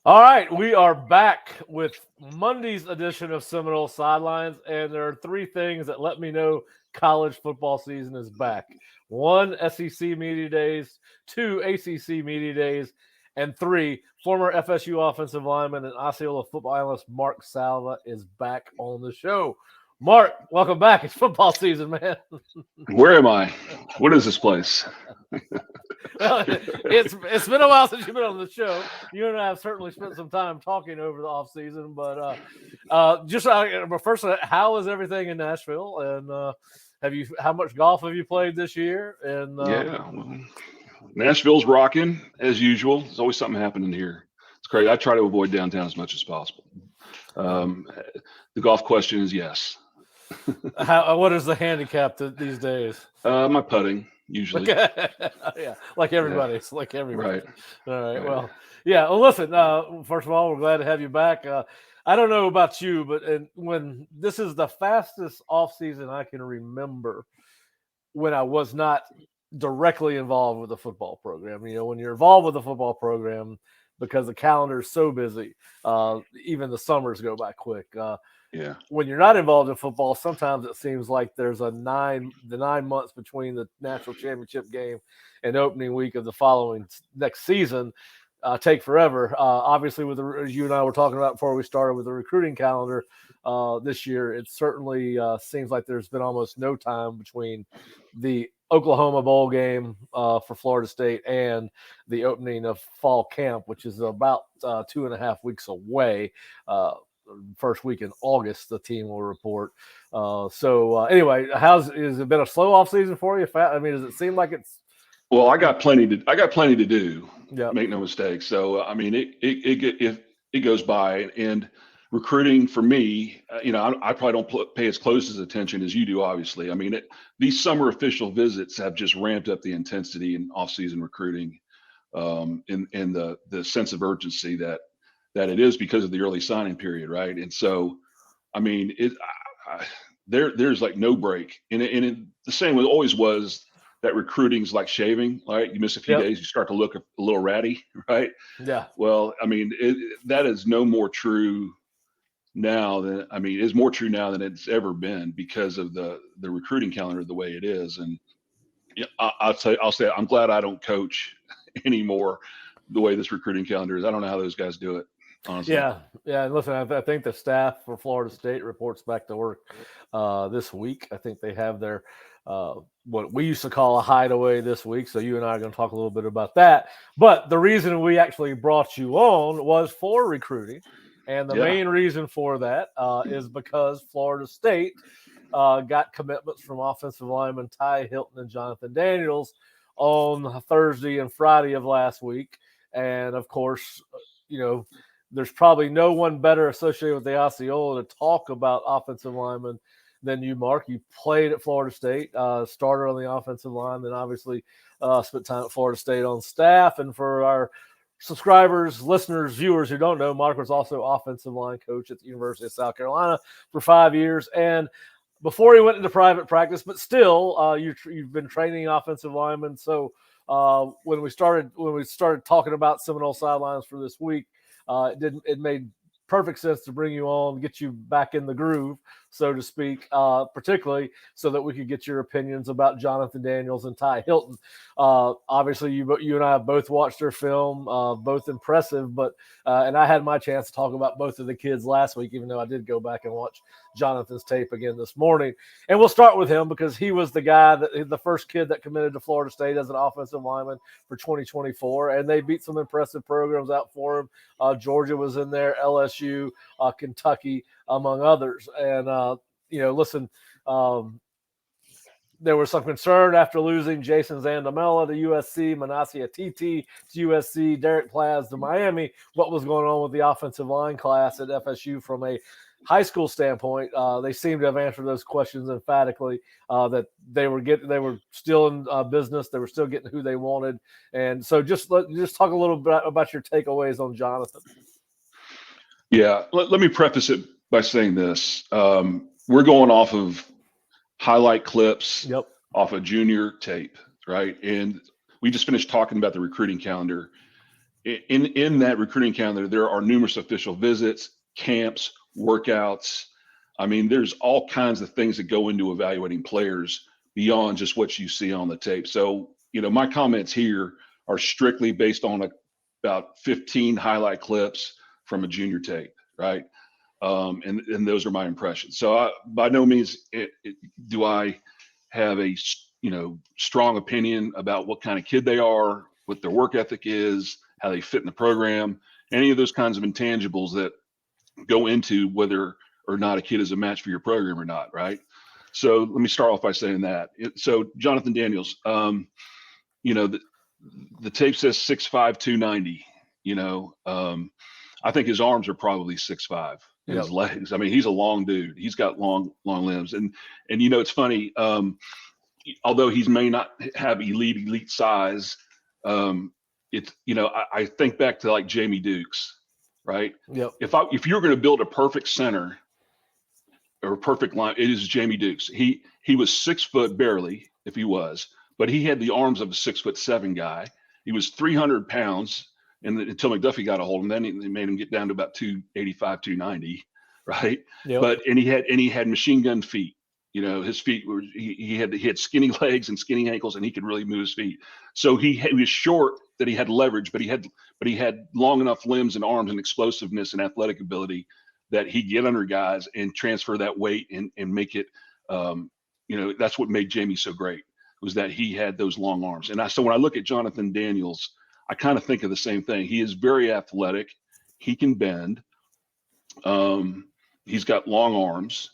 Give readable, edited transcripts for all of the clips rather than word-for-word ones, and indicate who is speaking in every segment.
Speaker 1: All right, we are back with Monday's edition of Seminole Sidelines, and there are three things that let me know college football season is back. One, SEC Media Days. Two, ACC Media Days. And three, former FSU offensive lineman and Osceola football analyst Mark Salva is back on the show. Mark, welcome back. It's football season, man.
Speaker 2: Where am I? What is this place?
Speaker 1: Well, it's been a while since you've been on the show. You and I have certainly spent some time talking over the off season, but first, how is everything in Nashville? And how much golf have you played this year? And
Speaker 2: well, Nashville's rocking as usual. There's always something happening here. It's crazy. I try to avoid downtown as much as possible. The golf question is yes.
Speaker 1: What is the handicap these days?
Speaker 2: My putting. Usually,
Speaker 1: yeah, like everybody. It's like everybody.
Speaker 2: Right.
Speaker 1: All right. Well, yeah. Well, listen. First of all, we're glad to have you back. I don't know about you, but when this is the fastest off season I can remember, when I was not directly involved with the football program. You know, when you're involved with the football program, because the calendar is so busy, even the summers go by quick. When you're not involved in football, sometimes it seems like there's the 9 months between the national championship game and opening week of the following next season take forever. Obviously, as you and I were talking about before we started with the recruiting calendar this year, it certainly seems like there's been almost no time between the Oklahoma Bowl game for Florida State and the opening of fall camp, which is about 2.5 weeks away. First week in August, the team will report. Anyway, has it been a slow off season for you? I mean, does it seem like it's?
Speaker 2: Well, I got plenty to do.
Speaker 1: Yeah.
Speaker 2: Make no mistake. So I mean, it goes by, and recruiting for me, I probably don't pay as close as attention as you do. Obviously, I mean, these summer official visits have just ramped up the intensity in off-season recruiting, and the sense of urgency that it is because of the early signing period, right? And so, I mean, there's like no break, and the same as always was that recruiting's like shaving, right? You miss a few days, you start to look a little ratty, right?
Speaker 1: Yeah.
Speaker 2: Well, I mean, that is no more true now is more true now than it's ever been because of the recruiting calendar the way it is. And I'll say I'm glad I don't coach anymore the way this recruiting calendar is. I don't know how those guys do it. Honestly.
Speaker 1: Yeah. And listen, I think the staff for Florida State reports back to work this week. I think they have their what we used to call a hideaway this week. So you and I are going to talk a little bit about that. But the reason we actually brought you on was for recruiting. And the main reason for that is because Florida State got commitments from offensive lineman Ty Hilton and Jonathan Daniels on Thursday and Friday of last week. And, of course, there's probably no one better associated with the Osceola to talk about offensive linemen than you, Mark. You played at Florida State, started on the offensive line, then obviously spent time at Florida State on staff. And for our subscribers, listeners, viewers who don't know, Mark was also offensive line coach at the University of South Carolina for 5 years. And before he went into private practice, but still, you've been training offensive linemen. So when we started talking about Seminole Sidelines for this week, it made perfect sense to bring you on, get you back in the groove, so to speak, particularly so that we could get your opinions about Jonathan Daniels and Ty Hilton. Obviously, you and I have both watched their film, both impressive, but and I had my chance to talk about both of the kids last week, even though I did go back and watch Jonathan's tape again this morning. And we'll start with him because he was the first kid that committed to Florida State as an offensive lineman for 2024, and they beat some impressive programs out for him. Georgia was in there, LSU, Kentucky, among others. And, listen, there was some concern after losing Jason Zandamela to USC, Manassi Atiti to USC, Derek Plaz to Miami. What was going on with the offensive line class at FSU from a high school standpoint? They seem to have answered those questions emphatically, that they were still in business. They were still getting who they wanted. And so just talk a little bit about your takeaways on Jonathan.
Speaker 2: Yeah. Let me preface it by saying this. We're going off of highlight clips off a junior tape, right? And we just finished talking about the recruiting calendar. in that recruiting calendar, there are numerous official visits, camps, workouts. I mean, there's all kinds of things that go into evaluating players beyond just what you see on the tape. So, my comments here are strictly based on about 15 highlight clips from a junior tape, right? And those are my impressions. So by no means do I have a strong opinion about what kind of kid they are, what their work ethic is, how they fit in the program, any of those kinds of intangibles that go into whether or not a kid is a match for your program or not, right? So let me start off by saying that. So Jonathan Daniels, the tape says 6'5", 290. I think his arms are probably 6'5", and his legs. I mean, he's a long dude. He's got long limbs, and it's funny. Although he may not have elite size, I think back to like Jamie Dukes, right?
Speaker 1: Yep.
Speaker 2: If you're going to build a perfect center or a perfect line, it is Jamie Dukes. He was 6 foot barely, if he was, but he had the arms of a 6'7" guy. He was 300 pounds, and until McDuffie got a hold of him, then he made him get down to about 285, 290, right?
Speaker 1: Yep.
Speaker 2: And he had machine gun feet. His feet were he had skinny legs and skinny ankles, and he could really move his feet. So he was short that he had leverage, but he had long enough limbs and arms and explosiveness and athletic ability that he'd get under guys and transfer that weight and make it. That's what made Jamie so great, was that he had those long arms. And so when I look at Jonathan Daniels, I kind of think of the same thing. He is very athletic. He can bend. He's got long arms.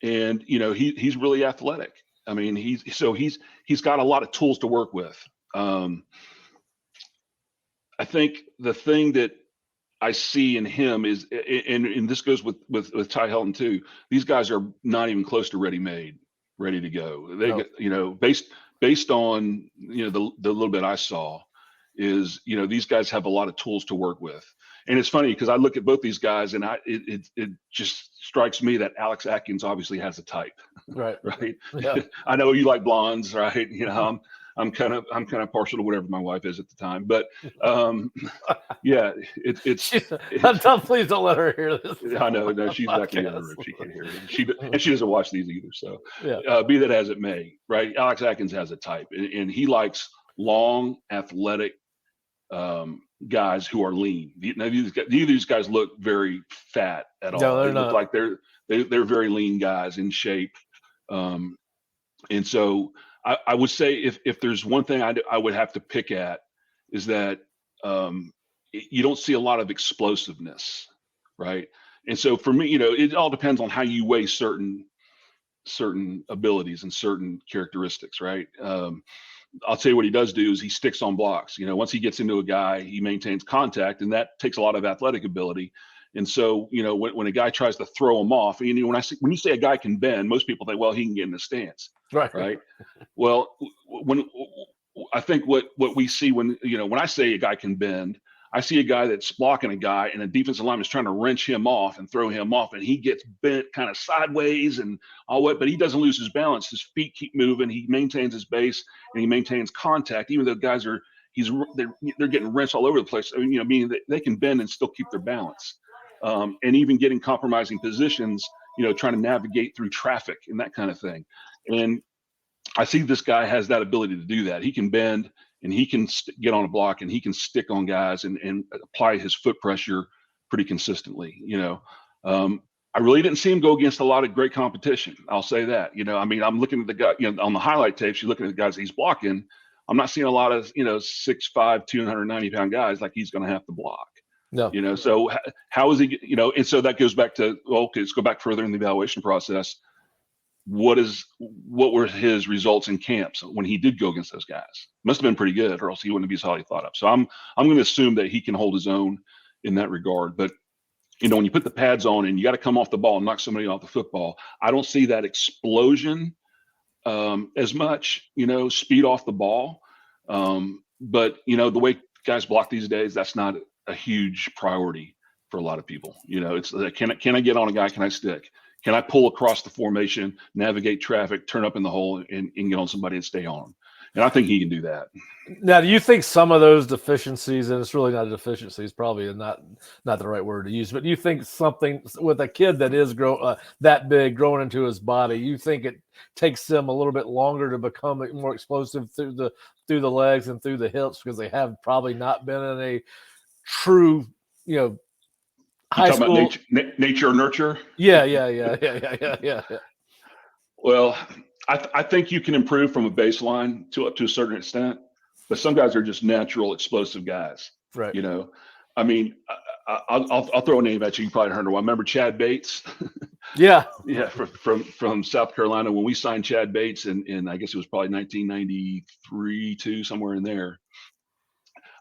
Speaker 2: And he's really athletic. I mean, he's got a lot of tools to work with. I think the thing that I see in him is, and this goes with Ty Helton too. These guys are not even close to ready to go. They based on the little bit I saw, is these guys have a lot of tools to work with. And it's funny because I look at both these guys, and it just strikes me that Alex Atkins obviously has a type.
Speaker 1: Right.
Speaker 2: Right.
Speaker 1: Yeah.
Speaker 2: I know you like blondes, right? I'm kind of partial to whatever my wife is at the time, but yeah, it's.
Speaker 1: Please don't let her hear this.
Speaker 2: I know. No, she's back in the other room. She can't hear it. And she doesn't watch these either. So
Speaker 1: yeah.
Speaker 2: Be that as it may, right? Alex Atkins has a type, and he likes long, athletic guys who are lean. Neither of these guys look very fat at all.
Speaker 1: No,
Speaker 2: they
Speaker 1: not.
Speaker 2: Look like they're very lean guys in shape. And so I would say if there's one thing I would have to pick at, is that you don't see a lot of explosiveness, right? And so for me, it all depends on how you weigh certain abilities and certain characteristics, right? I'll tell you what he does do is he sticks on blocks. Once he gets into a guy, he maintains contact, and that takes a lot of athletic ability. And so, when a guy tries to throw him off, when you say a guy can bend, most people think, well, he can get in the stance, right? Well, I think what we see when I say a guy can bend, I see a guy that's blocking a guy, and a defensive lineman is trying to wrench him off and throw him off, and he gets bent kind of sideways and all that, but he doesn't lose his balance. His feet keep moving. He maintains his base, and he maintains contact, even though guys they're getting wrenched all over the place. I mean, meaning that they can bend and still keep their balance, and even getting compromising positions, trying to navigate through traffic and that kind of thing. And I see this guy has that ability to do that. He can bend, and he can get on a block, and he can stick on guys and apply his foot pressure pretty consistently. I really didn't see him go against a lot of great competition. I'll say that. I'm looking at the guy, on the highlight tapes, you're looking at the guys he's blocking. I'm not seeing a lot of, 6'5", 290-pound guys like he's going to have to block.
Speaker 1: No.
Speaker 2: So how is he, and so that goes back to, okay, let's go back further in the evaluation process. What were his results in camps when he did go against those guys? Must have been pretty good, or else he wouldn't be as highly thought of. So I'm going to assume that he can hold his own in that regard. But when you put the pads on and you got to come off the ball and knock somebody off the football, I don't see that explosion as much. Speed off the ball. But the way guys block these days, that's not a huge priority for a lot of people. It's like, can I get on a guy? Can I stick? Can I pull across the formation, navigate traffic, turn up in the hole, and get on somebody and stay on them? And I think he can do that.
Speaker 1: Now, do you think some of those deficiencies, and it's really not a deficiency, it's probably not the right word to use, but you think something with a kid that is that big growing into his body, you think it takes them a little bit longer to become more explosive through the legs and through the hips because they have probably not been in a true, high school.
Speaker 2: About nature or nurture?
Speaker 1: Yeah.
Speaker 2: Well, I think you can improve from a baseline up to a certain extent, but some guys are just natural explosive guys.
Speaker 1: Right.
Speaker 2: I mean, I'll throw a name at you. You probably heard of one. Remember Chad Bates?
Speaker 1: Yeah.
Speaker 2: Yeah. From South Carolina, when we signed Chad Bates in I guess it was probably 1993, somewhere in there.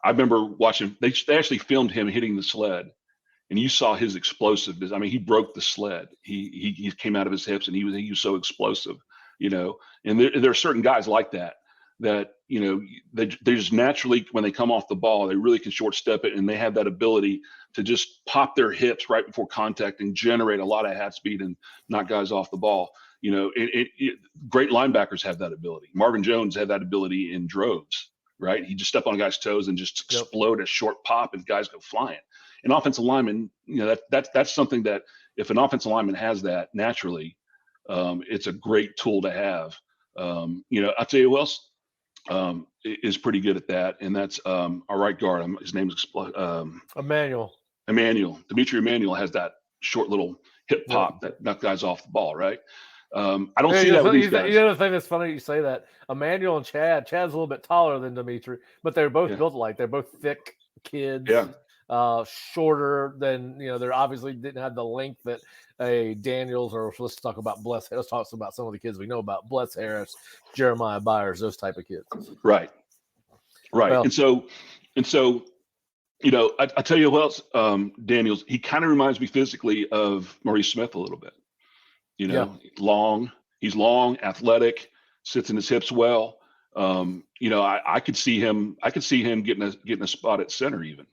Speaker 2: I remember watching, they actually filmed him hitting the sled. And you saw his explosiveness. I mean, he broke the sled. He came out of his hips, and he was so explosive, And there are certain guys like that they just naturally, when they come off the ball, they really can short step it, and they have that ability to just pop their hips right before contact and generate a lot of half speed and knock guys off the ball. Great linebackers have that ability. Marvin Jones had that ability in droves, right? He just step on a guy's toes and just explode a short pop, and guys go flying. An offensive lineman, that's something that if an offensive lineman has that naturally, it's a great tool to have. I'll tell you who else is pretty good at that, and that's our right guard. His name is
Speaker 1: Emmanuel.
Speaker 2: Dimitri Emmanuel has that short little hip pop that knock guys off the ball, right? I don't see that with these guys.
Speaker 1: The thing that's funny you say that. Emmanuel and Chad's a little bit taller than Dimitri, but they're both built alike. They're both thick kids.
Speaker 2: Yeah.
Speaker 1: Shorter than they obviously didn't have the length that a Daniels, or let's talk about let's talk about some of the kids we know about, Bless Harris, Jeremiah Byers, those type of kids.
Speaker 2: Right. Well, and so I tell you what else, Daniels, he kind of reminds me physically of Maurice Smith a little bit. He's long, athletic, sits in his hips well. I could see him getting a spot at center even.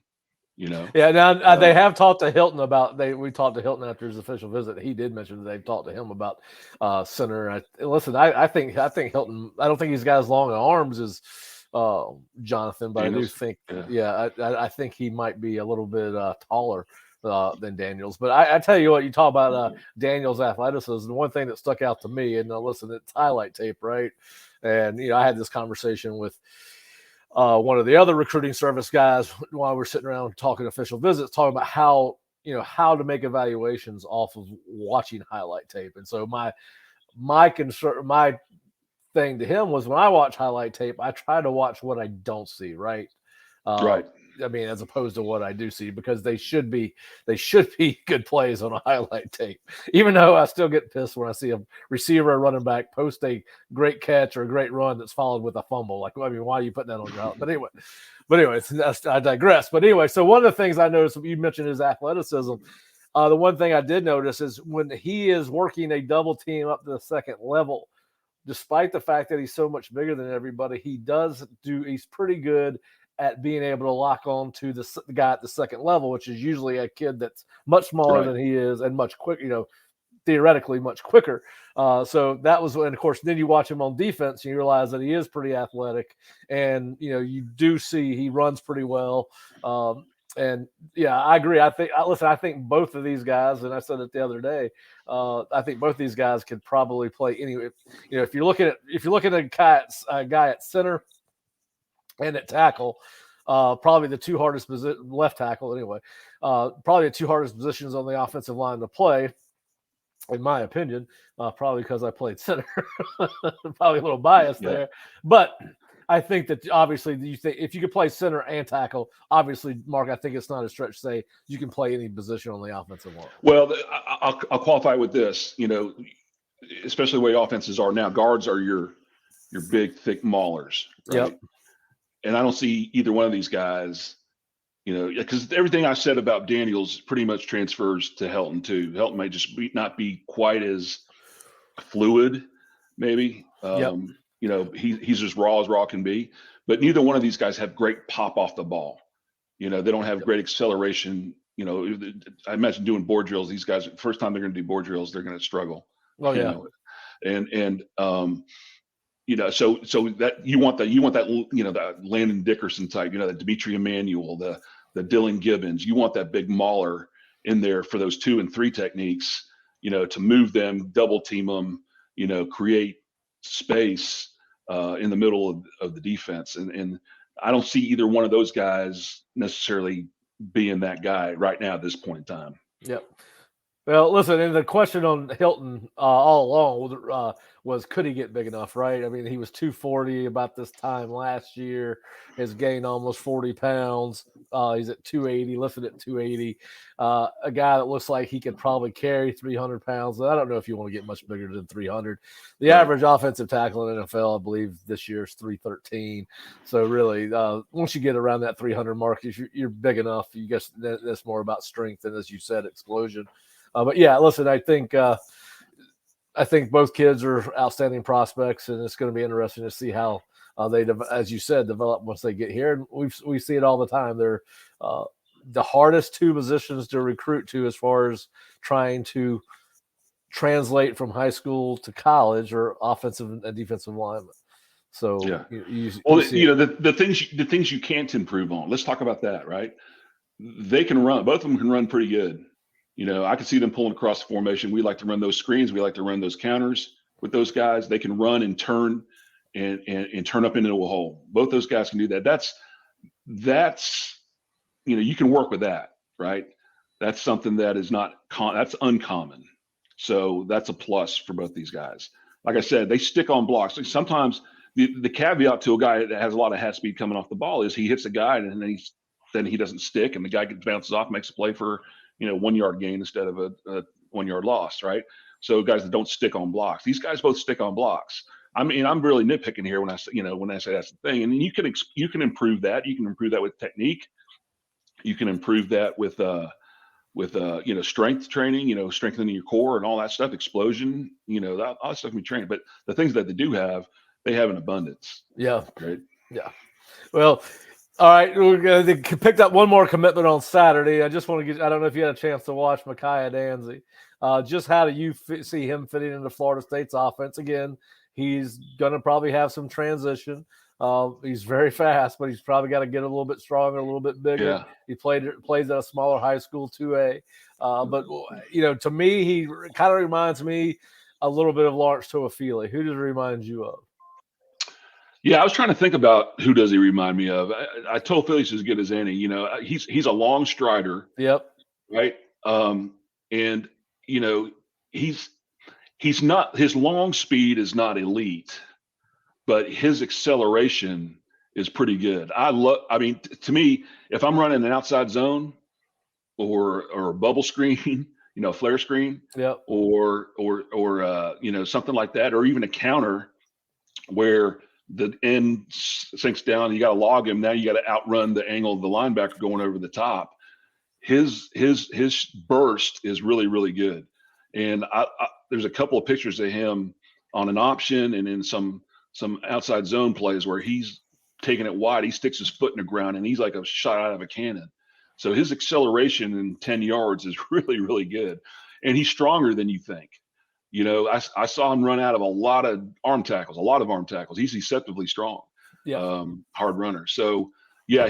Speaker 1: Yeah. Now they have talked to Hilton about. We talked to Hilton after his official visit. He did mention that they've talked to him about center. I think Hilton. I don't think he's got as long arms as Jonathan, but Daniels. I do think. I think he might be a little bit taller than Daniels. But I tell you what, you talk about Daniels' athleticism. The one thing that stuck out to me, and listen, it's highlight tape, right? And I had this conversation with one of the other recruiting service guys while we're sitting around talking official visits, talking about how to make evaluations off of watching highlight tape. And so my concern, my thing to him was, when I watch highlight tape, I try to watch what I don't see, right?
Speaker 2: Right.
Speaker 1: I mean, as opposed to what I do see, because they should be good plays on a highlight tape. Even though I still get pissed when I see a receiver or running back post a great catch or a great run that's followed with a fumble. Like, I mean, why are you putting that on your highlight? But anyway, I digress. But anyway, so one of the things I noticed, you mentioned his athleticism. The one thing I did notice is when he is working a double team up to the second level, despite the fact that he's so much bigger than everybody, he's pretty good at being able to lock on to the guy at the second level, which is usually a kid that's much smaller than he is and much quicker, theoretically much quicker. So that was, and of course, then you watch him on defense and you realize that he is pretty athletic, and you do see he runs pretty well. And yeah, I agree. I think both of these guys, and I said it the other day, I think both of these guys could probably play anyway. If you're looking at a guy at center and at tackle, probably the two hardest left tackle anyway, probably the two hardest positions on the offensive line to play, in my opinion, probably because I played center. Probably a little biased there, but I think that obviously if you could play center and tackle, obviously, Mark, I think it's not a stretch to say you can play any position on the offensive line.
Speaker 2: Well, I'll qualify with this, especially the way offenses are now. Guards are your big, thick maulers, right?
Speaker 1: Yep.
Speaker 2: And I don't see either one of these guys, because everything I said about Daniels pretty much transfers to Helton too. Helton may just not be quite as fluid, maybe. He's as raw can be. But neither one of these guys have great pop off the ball. They don't have great acceleration. I imagine doing board drills. These guys, first time they're going to do board drills, they're going to struggle.
Speaker 1: Oh yeah.
Speaker 2: so that you want that that Landon Dickerson type, the Dimitri Emmanuel, the Dylan Gibbons. You want that big mauler in there for those 2 and 3 techniques, to move them, double team them, create space in the middle of the defense. And I don't see either one of those guys necessarily being that guy right now at this point in time.
Speaker 1: Yep. Well, listen, and the question on Hilton all along was, could he get big enough, right? I mean, he was 240 about this time last year. Has gained almost 40 pounds. He's at 280, lifted at 280. A guy that looks like he could probably carry 300 pounds. I don't know if you want to get much bigger than 300. The average offensive tackle in the NFL, I believe, this year is 313. So really, once you get around that 300 mark, you're big enough. You guess that's more about strength and, as you said, explosion. But yeah, listen, I think both kids are outstanding prospects, and it's going to be interesting to see how they, as you said, develop once they get here. And we see it all the time. They're the hardest 2 positions to recruit to as far as trying to translate from high school to college, or offensive and defensive linemen. So
Speaker 2: yeah, the things you can't improve on. Let's talk about that, right? They can run. Both of them can run pretty good. I can see them pulling across the formation. We like to run those screens. We like to run those counters with those guys. They can run and turn and turn up into a hole. Both those guys can do that. That's you can work with that, right? That's something that is that's uncommon. So that's a plus for both these guys. Like I said, they stick on blocks. Sometimes the caveat to a guy that has a lot of hat speed coming off the ball is he hits a guy and then he doesn't stick, and the guy bounces off, makes a play for 1 yard gain instead of a 1 yard loss, right? So guys that don't stick on blocks, these guys both stick on blocks. I mean, I'm really nitpicking here when I say that's the thing. And you can improve that. You can improve that with technique. You can improve that with strength training, strengthening your core and all that stuff, explosion, all that stuff we train. But the things that they have in abundance.
Speaker 1: Yeah.
Speaker 2: Right.
Speaker 1: Yeah. Well, all right, they picked up one more commitment on Saturday. I just want to I don't know if you had a chance to watch Micaiah Danzy. Just how do you see him fitting into Florida State's offense? Again, he's going to probably have some transition. He's very fast, but he's probably got to get a little bit stronger, a little bit bigger.
Speaker 2: Yeah.
Speaker 1: He plays at a smaller high school, 2A. But, to me, he kind of reminds me a little bit of Lawrence Toafili. Who does he remind you of?
Speaker 2: Yeah, I was trying to think about who does he remind me of. I told Philly's as good as any. He's a long strider.
Speaker 1: Yep.
Speaker 2: Right. And he's not, his long speed is not elite, but his acceleration is pretty good. To me, if I'm running an outside zone or a bubble screen, flare screen,
Speaker 1: yep,
Speaker 2: or something like that, or even a counter where the end sinks down, you got to log him. Now you got to outrun the angle of the linebacker going over the top. His burst is really, really good. And there's a couple of pictures of him on an option and in some outside zone plays where he's taking it wide. He sticks his foot in the ground and he's like a shot out of a cannon. So his acceleration in 10 yards is really, really good. And he's stronger than you think. I saw him run out of a lot of arm tackles. He's deceptively strong, hard runner. So yeah,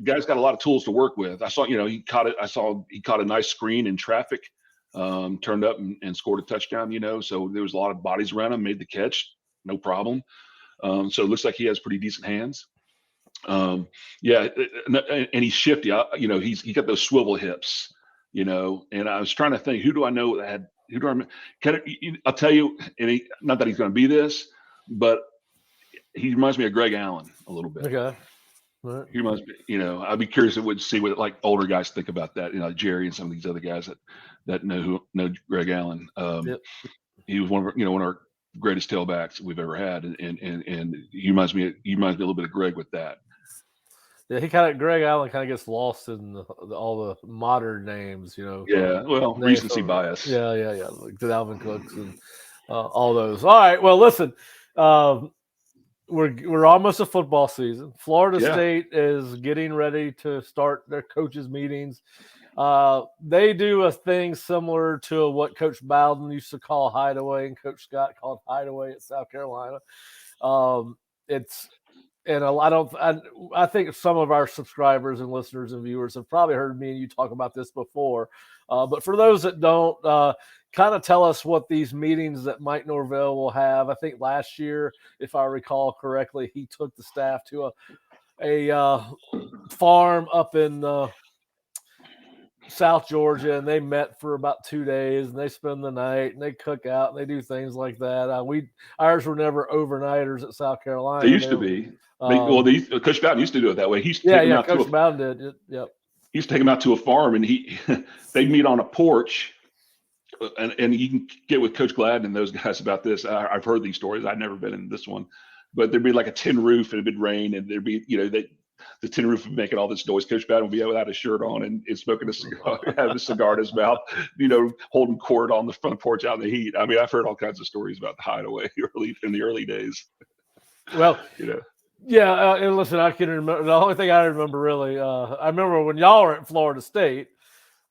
Speaker 2: guy's got a lot of tools to work with. I saw, he caught a nice screen in traffic, turned up and scored a touchdown, so there was a lot of bodies around him, made the catch, no problem. So it looks like he has pretty decent hands. And he's shifty. He got those swivel hips, and I was trying to think, who do I know that had, I'll tell you, and not that he's going to be this, but he reminds me of Greg Allen a little bit.
Speaker 1: Okay. Right.
Speaker 2: He reminds me, I'd be curious to see what like older guys think about that. Jerry and some of these other guys that know Greg Allen. He was one of our greatest tailbacks we've ever had, and he reminds me a little bit of Greg with that.
Speaker 1: Yeah, Greg Allen kind of gets lost in all the modern names,
Speaker 2: Yeah, well, recency bias.
Speaker 1: Yeah, like Dalvin Cooks and all those. All right, well, listen, we're almost a football season. Florida State is getting ready to start their coaches' meetings. They do a thing similar to what Coach Bowden used to call hideaway and Coach Scott called hideaway at South Carolina. It's and I think some of our subscribers and listeners and viewers have probably heard me and you talk about this before. But for those that don't, kind of tell us what these meetings that Mike Norvell will have. I think last year, if I recall correctly, he took the staff to a farm up in South Georgia, and they met for about 2 days, and they spend the night, and they cook out, and they do things like that. Ours were never overnighters at South Carolina.
Speaker 2: They used to be. Coach Bowden used to do it that way. He used to take them out
Speaker 1: Coach Bowden did. Yep.
Speaker 2: He used to take them out to a farm, and they'd meet on a porch. And you can get with Coach Gladden and those guys about this. I've heard these stories. I've never been in this one, but there'd be like a tin roof, and it'd rain, and there'd be, the tin roof would be making all this noise. Coach Bowden would be without his shirt on and smoking a cigar, having a cigar in his mouth, holding court on the front porch out in the heat. I mean, I've heard all kinds of stories about the hideaway in the early days.
Speaker 1: Well, yeah. And listen, I can remember the only thing I remember really. I remember when y'all were at Florida State.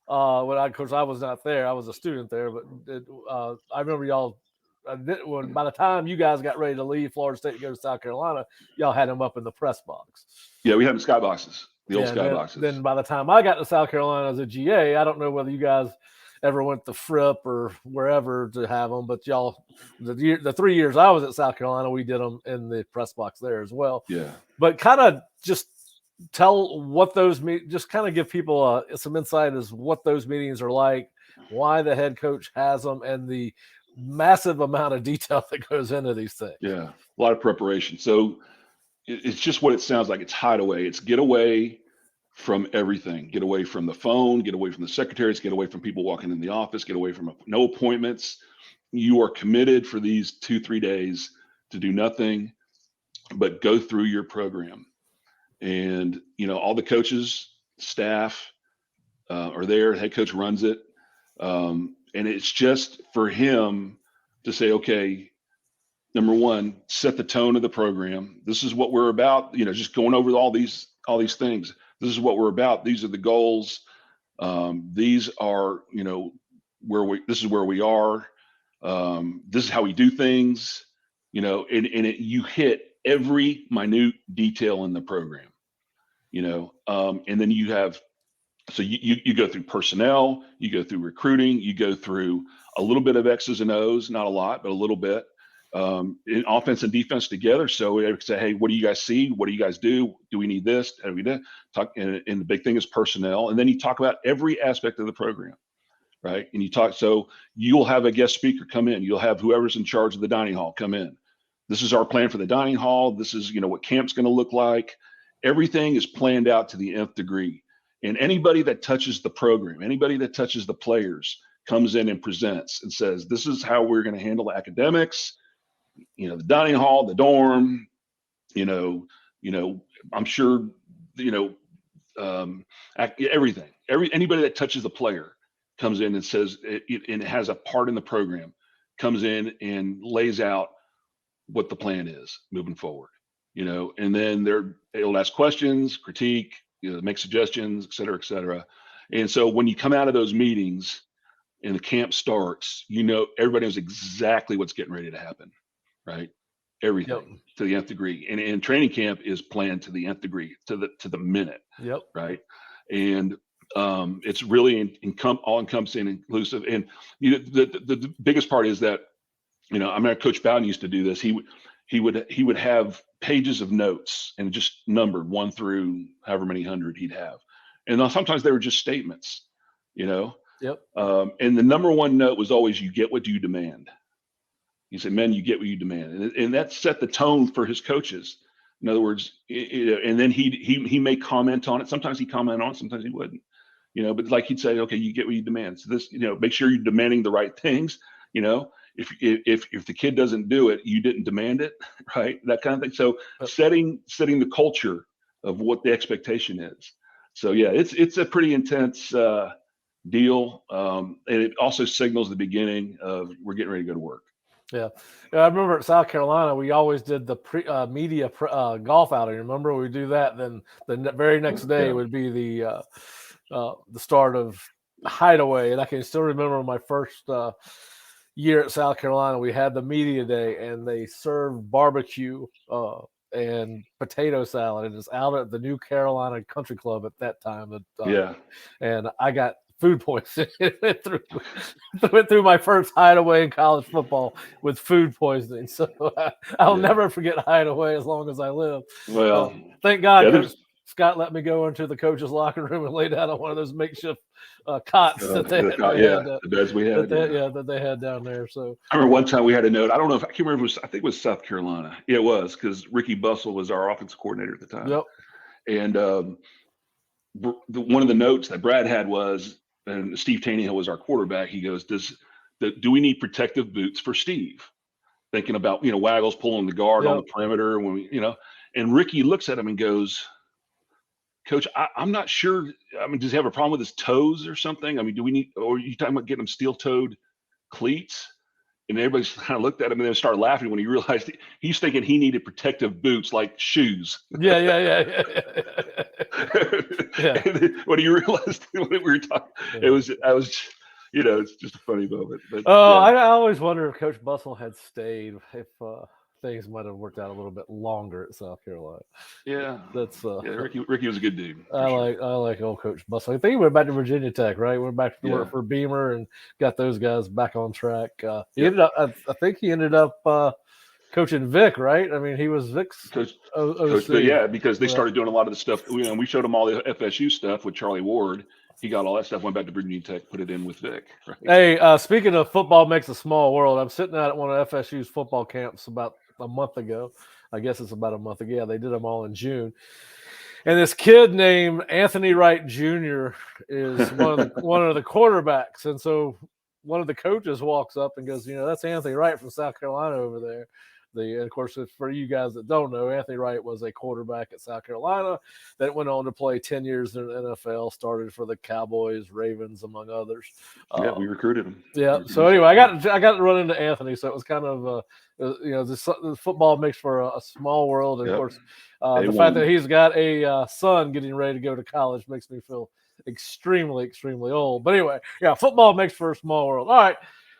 Speaker 1: Of course, I was not there. I was a student there, but I remember y'all. By the time you guys got ready to leave Florida State to go to South Carolina, y'all had them up in the press box.
Speaker 2: Yeah, we had the sky boxes, old sky boxes.
Speaker 1: Then by the time I got to South Carolina as a GA, I don't know whether you guys ever went to Fripp or wherever to have them, but y'all, the 3 years I was at South Carolina, we did them in the press box there as well.
Speaker 2: Yeah.
Speaker 1: But kind of just tell what those just kind of give people some insight as what those meetings are like, why the head coach has them, and the massive amount of detail that goes into these things.
Speaker 2: Yeah, a lot of preparation. So it's just what it sounds like. It's hideaway. It's get away from everything. Get away from the phone. Get away from the secretaries. Get away from people walking in the office. Get away from no appointments. You are committed for these 2-3 days to do nothing but go through your program. And, all the coaches, staff are there. Head coach runs it. And it's just for him to say, okay, number one, set the tone of the program. This is what we're about. Just going over all these things. This is what we're about. These are the goals. These are, this is where we are. This is how we do things, you hit every minute detail in the program, and then you have, so you go through personnel, you go through recruiting, you go through a little bit of X's and O's, not a lot, but a little bit, in offense and defense together. So we say, hey, what do you guys see? What do you guys do? Do we need this? How do we do? And the big thing is personnel. And then you talk about every aspect of the program, right? And so you'll have a guest speaker come in. You'll have whoever's in charge of the dining hall come in. This is our plan for the dining hall. This is, what camp's going to look like. Everything is planned out to the nth degree. And anybody that touches the program, anybody that touches the players comes in and presents and says, this is how we're going to handle academics, the dining hall, the dorm, I'm sure, everything, anybody that touches the player comes in and says, and it has a part in the program, comes in and lays out what the plan is moving forward, and then they'll ask questions, critique, make suggestions, et cetera, et cetera. And so when you come out of those meetings and the camp starts, everybody knows exactly what's getting ready to happen, right? Everything to the nth degree. And training camp is planned to the nth degree, to the minute.
Speaker 1: Yep.
Speaker 2: Right. And it's really all encompassing, inclusive. And the biggest part is that, I remember Coach Bowden used to do this. He would have pages of notes and just numbered 1 through however many hundred he'd have. And sometimes they were just statements,
Speaker 1: Yep.
Speaker 2: And the number one note was always, you get what you demand. He said, men, you get what you demand. And that set the tone for his coaches. In other words, and then he may comment on it. Sometimes he'd comment on it, sometimes he wouldn't, but like he'd say, okay, you get what you demand. So this, make sure you're demanding the right things, if the kid doesn't do it, you didn't demand it, right? That kind of thing. So setting the culture of what the expectation is. So yeah, it's a pretty intense deal, and it also signals the beginning of we're getting ready to go to work.
Speaker 1: Yeah, I remember at South Carolina, we always did the media golf outing. Remember, we do that. Then the very next day would be the start of hideaway, and I can still remember my first year at South Carolina, we had the media day, and they served barbecue and potato salad, and it's out at the New Carolina Country Club at that time.
Speaker 2: Yeah.
Speaker 1: And I got food poisoning. went through my first hideaway in college football with food poisoning. So I'll never forget hideaway as long as I live.
Speaker 2: Well,
Speaker 1: thank God Coach Scott let me go into the coach's locker room and lay down on one of those makeshift cots that they had.
Speaker 2: The beds we had.
Speaker 1: That they had down there. So
Speaker 2: I remember one time we had a note. I don't know if I can't remember. I think it was South Carolina. Yeah, it was, because Ricky Bustle was our offensive coordinator at the time.
Speaker 1: Yep.
Speaker 2: And one of the notes that Brad had was, and Steve Taneyhill was our quarterback. He goes, do we need protective boots for Steve? Thinking about, Waggles pulling the guard on the perimeter when we, and Ricky looks at him and goes, Coach, I'm not sure. I mean, does he have a problem with his toes or something? I mean, do we need, or are you talking about getting him steel-toed cleats? And everybody kind of looked at him and then started laughing when he realized he's thinking he needed protective boots like shoes.
Speaker 1: Yeah.
Speaker 2: And when he realized when we were talking, I was, it's just a funny moment. But,
Speaker 1: I always wonder if Coach Bustle had stayed, if things might have worked out a little bit longer at South Carolina.
Speaker 2: Yeah,
Speaker 1: that's
Speaker 2: Ricky was a good dude.
Speaker 1: I like old Coach Bustle. I think he went back to Virginia Tech, right? Went back to work for Beamer and got those guys back on track. He ended up, I think he ended up coaching Vic, right? I mean, he was Vic's
Speaker 2: coach.
Speaker 1: OC.
Speaker 2: Because they started doing a lot of the stuff. We showed him all the FSU stuff with Charlie Ward. He got all that stuff, went back to Virginia Tech, put it in with Vic. Right?
Speaker 1: Hey, speaking of football makes a small world, I'm sitting out at one of FSU's football camps about a month ago. I guess it's about a month ago. Yeah, they did them all in June. And this kid named Anthony Wright Jr. is one of the quarterbacks. And so one of the coaches walks up and goes, that's Anthony Wright from South Carolina over there. And of course, for you guys that don't know, Anthony Wright was a quarterback at South Carolina that went on to play 10 years in the NFL, started for the Cowboys, Ravens, among others.
Speaker 2: We recruited him.
Speaker 1: Yeah. So anyway, I got to run into Anthony. So it was kind of, the football makes for a small world. And of course, the fact that he's got a son getting ready to go to college makes me feel extremely, extremely old. But anyway, football makes for a small world. All right.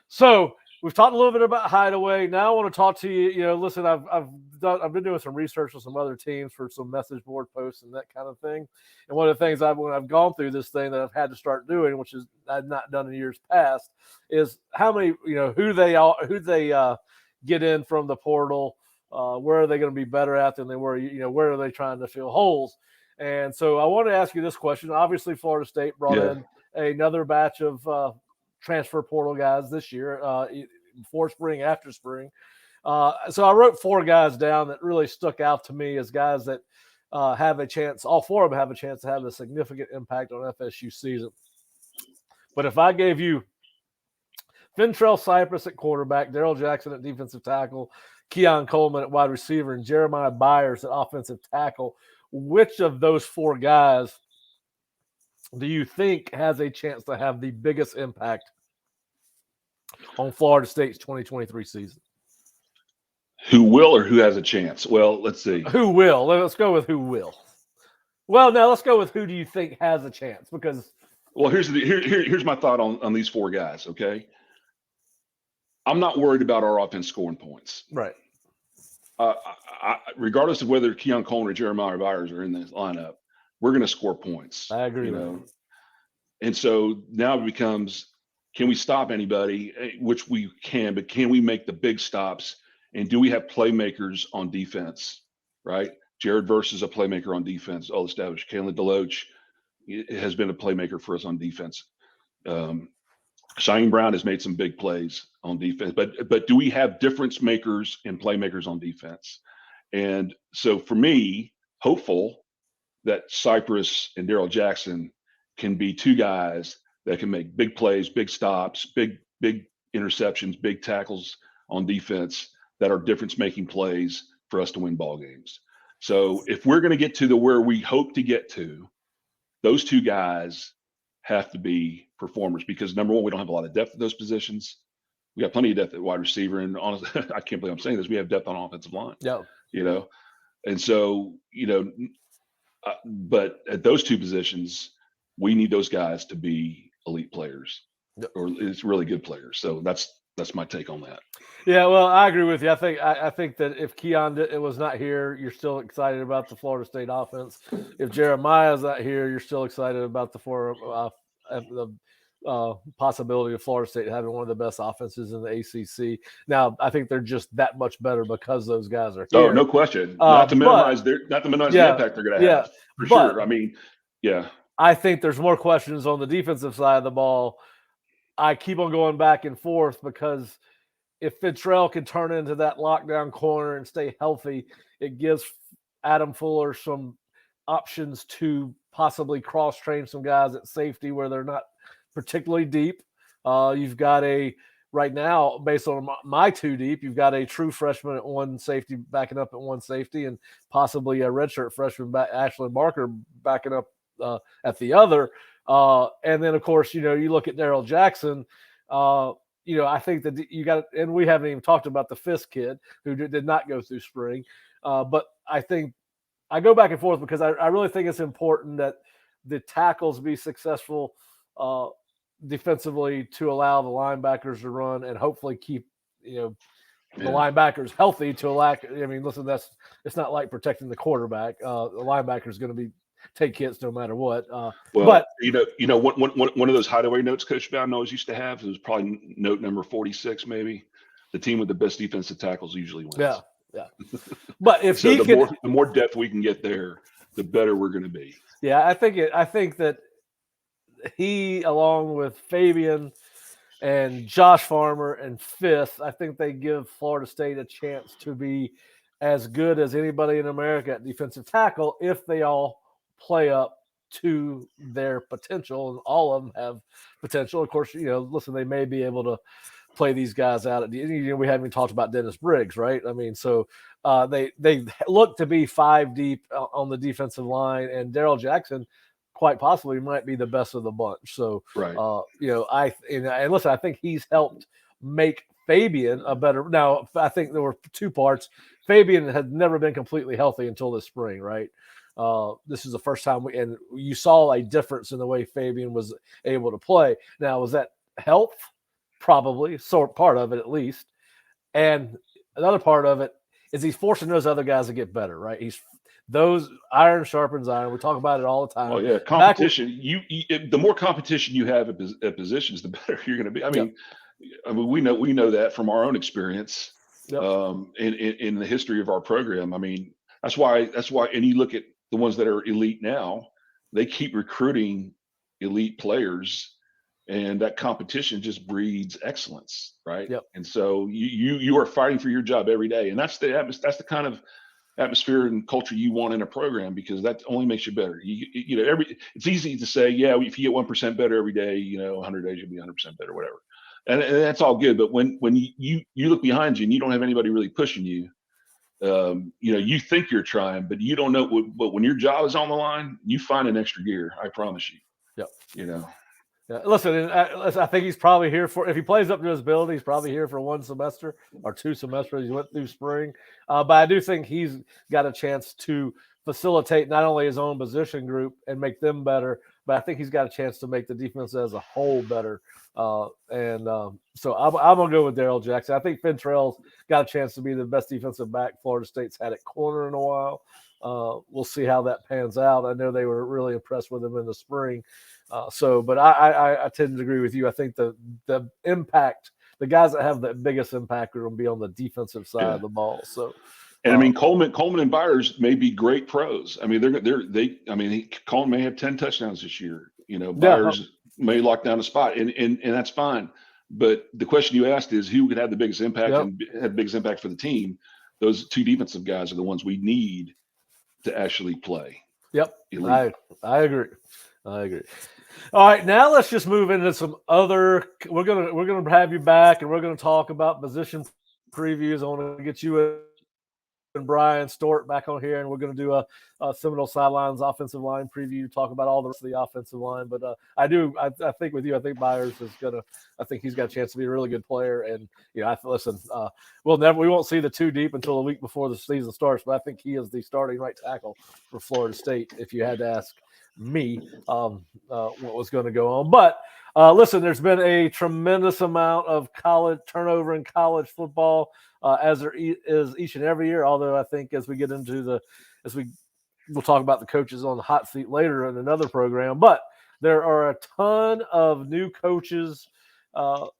Speaker 1: So we've talked a little bit about hideaway. Now I want to talk to you. Listen, I've been doing some research with some other teams for some message board posts and that kind of thing. And one of the things when I've gone through this thing that I've had to start doing, which is I've not done in years past, is how many, who they get in from the portal, where are they going to be better at than they were, where are they trying to fill holes? And so I want to ask you this question. Obviously, Florida State brought in another batch of transfer portal guys this year, before spring, after spring. So I wrote 4 guys down that really stuck out to me as guys that have a chance. All 4 of them have a chance to have a significant impact on FSU season. But if I gave you Fentrell Cypress at quarterback, Daryl Jackson at defensive tackle, Keon Coleman at wide receiver, and Jeremiah Byers at offensive tackle, which of those 4 guys do you think has a chance to have the biggest impact on Florida State's 2023 season?
Speaker 2: Who will or who has a chance? Well, let's see.
Speaker 1: Who will? Let's go with who will. Well, now let's go with who do you think has a chance? Because
Speaker 2: here's my thought on these 4 guys. Okay, I'm not worried about our offense scoring points.
Speaker 1: Right.
Speaker 2: Regardless of whether Keon Coleman or Jeremiah Byers are in this lineup, we're going to score points.
Speaker 1: I agree.
Speaker 2: And so now it becomes, can we stop anybody? Which we can, but can we make the big stops? And do we have playmakers on defense? Right. Jared Verse is a playmaker on defense, all established. Kalen DeLoach has been a playmaker for us on defense. Shane Brown has made some big plays on defense, but do we have difference makers and playmakers on defense? And so for me, hopeful that Cypress and Daryl Jackson can be 2 guys that can make big plays, big stops, big interceptions, big tackles on defense that are difference-making plays for us to win ball games. So if we're going to get to where we hope to get to, those 2 guys have to be performers, because number one, we don't have a lot of depth at those positions. We got plenty of depth at wide receiver, and honestly, I can't believe I'm saying this. We have depth on offensive line.
Speaker 1: Yeah.
Speaker 2: And so but at those 2 positions, we need those guys to be elite players, or it's really good players. So that's That's my take on that.
Speaker 1: Yeah, well, I agree with you. I think that if Keon was not here, you're still excited about the Florida State offense. If Jeremiah's not here, you're still excited about the possibility of Florida State having one of the best offenses in the ACC. Now, I think they're just that much better because those guys are here.
Speaker 2: Oh, no question. Not to minimize the impact they're going to have, for sure. I mean, yeah.
Speaker 1: I think there's more questions on the defensive side of the ball. I keep on going back and forth because if Fitzgerald can turn into that lockdown corner and stay healthy, it gives Adam Fuller some options to possibly cross-train some guys at safety where they're not particularly deep. You've got right now, based on my two deep, you've got a true freshman at one safety, backing up at one safety, and possibly a redshirt freshman, Ashley Barker, backing up at the other. And then, of course, you look at Daryl Jackson. I think that you got, and we haven't even talked about the Fisk kid who did not go through spring. But I think I go back and forth because I really think it's important that the tackles be successful defensively to allow the linebackers to run and hopefully keep, the linebackers healthy to allow. I mean, listen, it's not like protecting the quarterback. The linebacker is going to take hits no matter what.
Speaker 2: But one of those hideaway notes Coach Bowden always used to have, it was probably note number 46, maybe. The team with the best defensive tackles usually wins.
Speaker 1: Yeah. But if
Speaker 2: so the more depth we can get there, the better we're going to be.
Speaker 1: Yeah, I think that he, along with Fabian and Josh Farmer and Fifth, I think they give Florida State a chance to be as good as anybody in America at defensive tackle if they all play up to their potential, and all of them have potential. Of course, listen, they may be able to play these guys out. We haven't even talked about Dennis Briggs, right? I mean, so they look to be 5 deep on the defensive line, and Daryl Jackson quite possibly might be the best of the bunch. So,
Speaker 2: right.
Speaker 1: And listen, I think he's helped make Fabian a better. Now, I think there were 2 parts. Fabian had never been completely healthy until this spring, right? This is the first time and you saw a difference in the way Fabian was able to play. Now, was that health? Probably, part of it at least. And another part of it is he's forcing those other guys to get better, right? Those iron sharpens iron. We talk about it all the time.
Speaker 2: Oh yeah, competition. The more competition you have at positions, the better you're going to be. I mean, we know that from our own experience.
Speaker 1: Yep.
Speaker 2: In the history of our program. I mean, that's why. And you look at the ones that are elite now, they keep recruiting elite players, and that competition just breeds excellence, right?
Speaker 1: Yep.
Speaker 2: And so you are fighting for your job every day, and that's the kind of atmosphere and culture you want in a program, because that only makes you better. It's easy to say, yeah, if you get 1% better every day, 100 days you'll be 100% better, whatever. And that's all good. But when you look behind you and you don't have anybody really pushing you, you think you're trying, but you don't know. But when your job is on the line, you find an extra gear. I promise you.
Speaker 1: Yep. Yeah, listen, I think he's probably here if he plays up to his ability, he's probably here for 1 semester or 2 semesters. He went through spring. But I do think he's got a chance to facilitate not only his own position group and make them better, but I think he's got a chance to make the defense as a whole better. So I'm going to go with Daryl Jackson. I think Fentrell's got a chance to be the best defensive back Florida State's had at corner in a while. We'll see how that pans out. I know they were really impressed with him in the spring. But I tend to agree with you. I think the impact, the guys that have the biggest impact are going to be on the defensive side of the ball. So,
Speaker 2: and I mean, Coleman and Byers may be great pros. I mean, Coleman may have 10 touchdowns this year. Byers may lock down a spot, and that's fine. But the question you asked is who could have the biggest impact and have the biggest impact for the team. Those 2 defensive guys are the ones we need to actually play.
Speaker 1: Yep, I agree. All right, now let's just move into some other. We're gonna have you back, and we're gonna talk about position previews. I want to get you and Brian Stort back on here, and we're gonna do a Seminole Sidelines offensive line preview. Talk about all the rest of the offensive line, but I think with you, I think Byers is gonna. I think he's got a chance to be a really good player, and we won't see the 2 deep until a week before the season starts, but I think he is the starting right tackle for Florida State. If you had to ask what was going to go on. But listen, there's been a tremendous amount of college turnover in college football, as there is each and every year. Although I think as we get into we'll talk about the coaches on the hot seat later in another program. But there are a ton of new coaches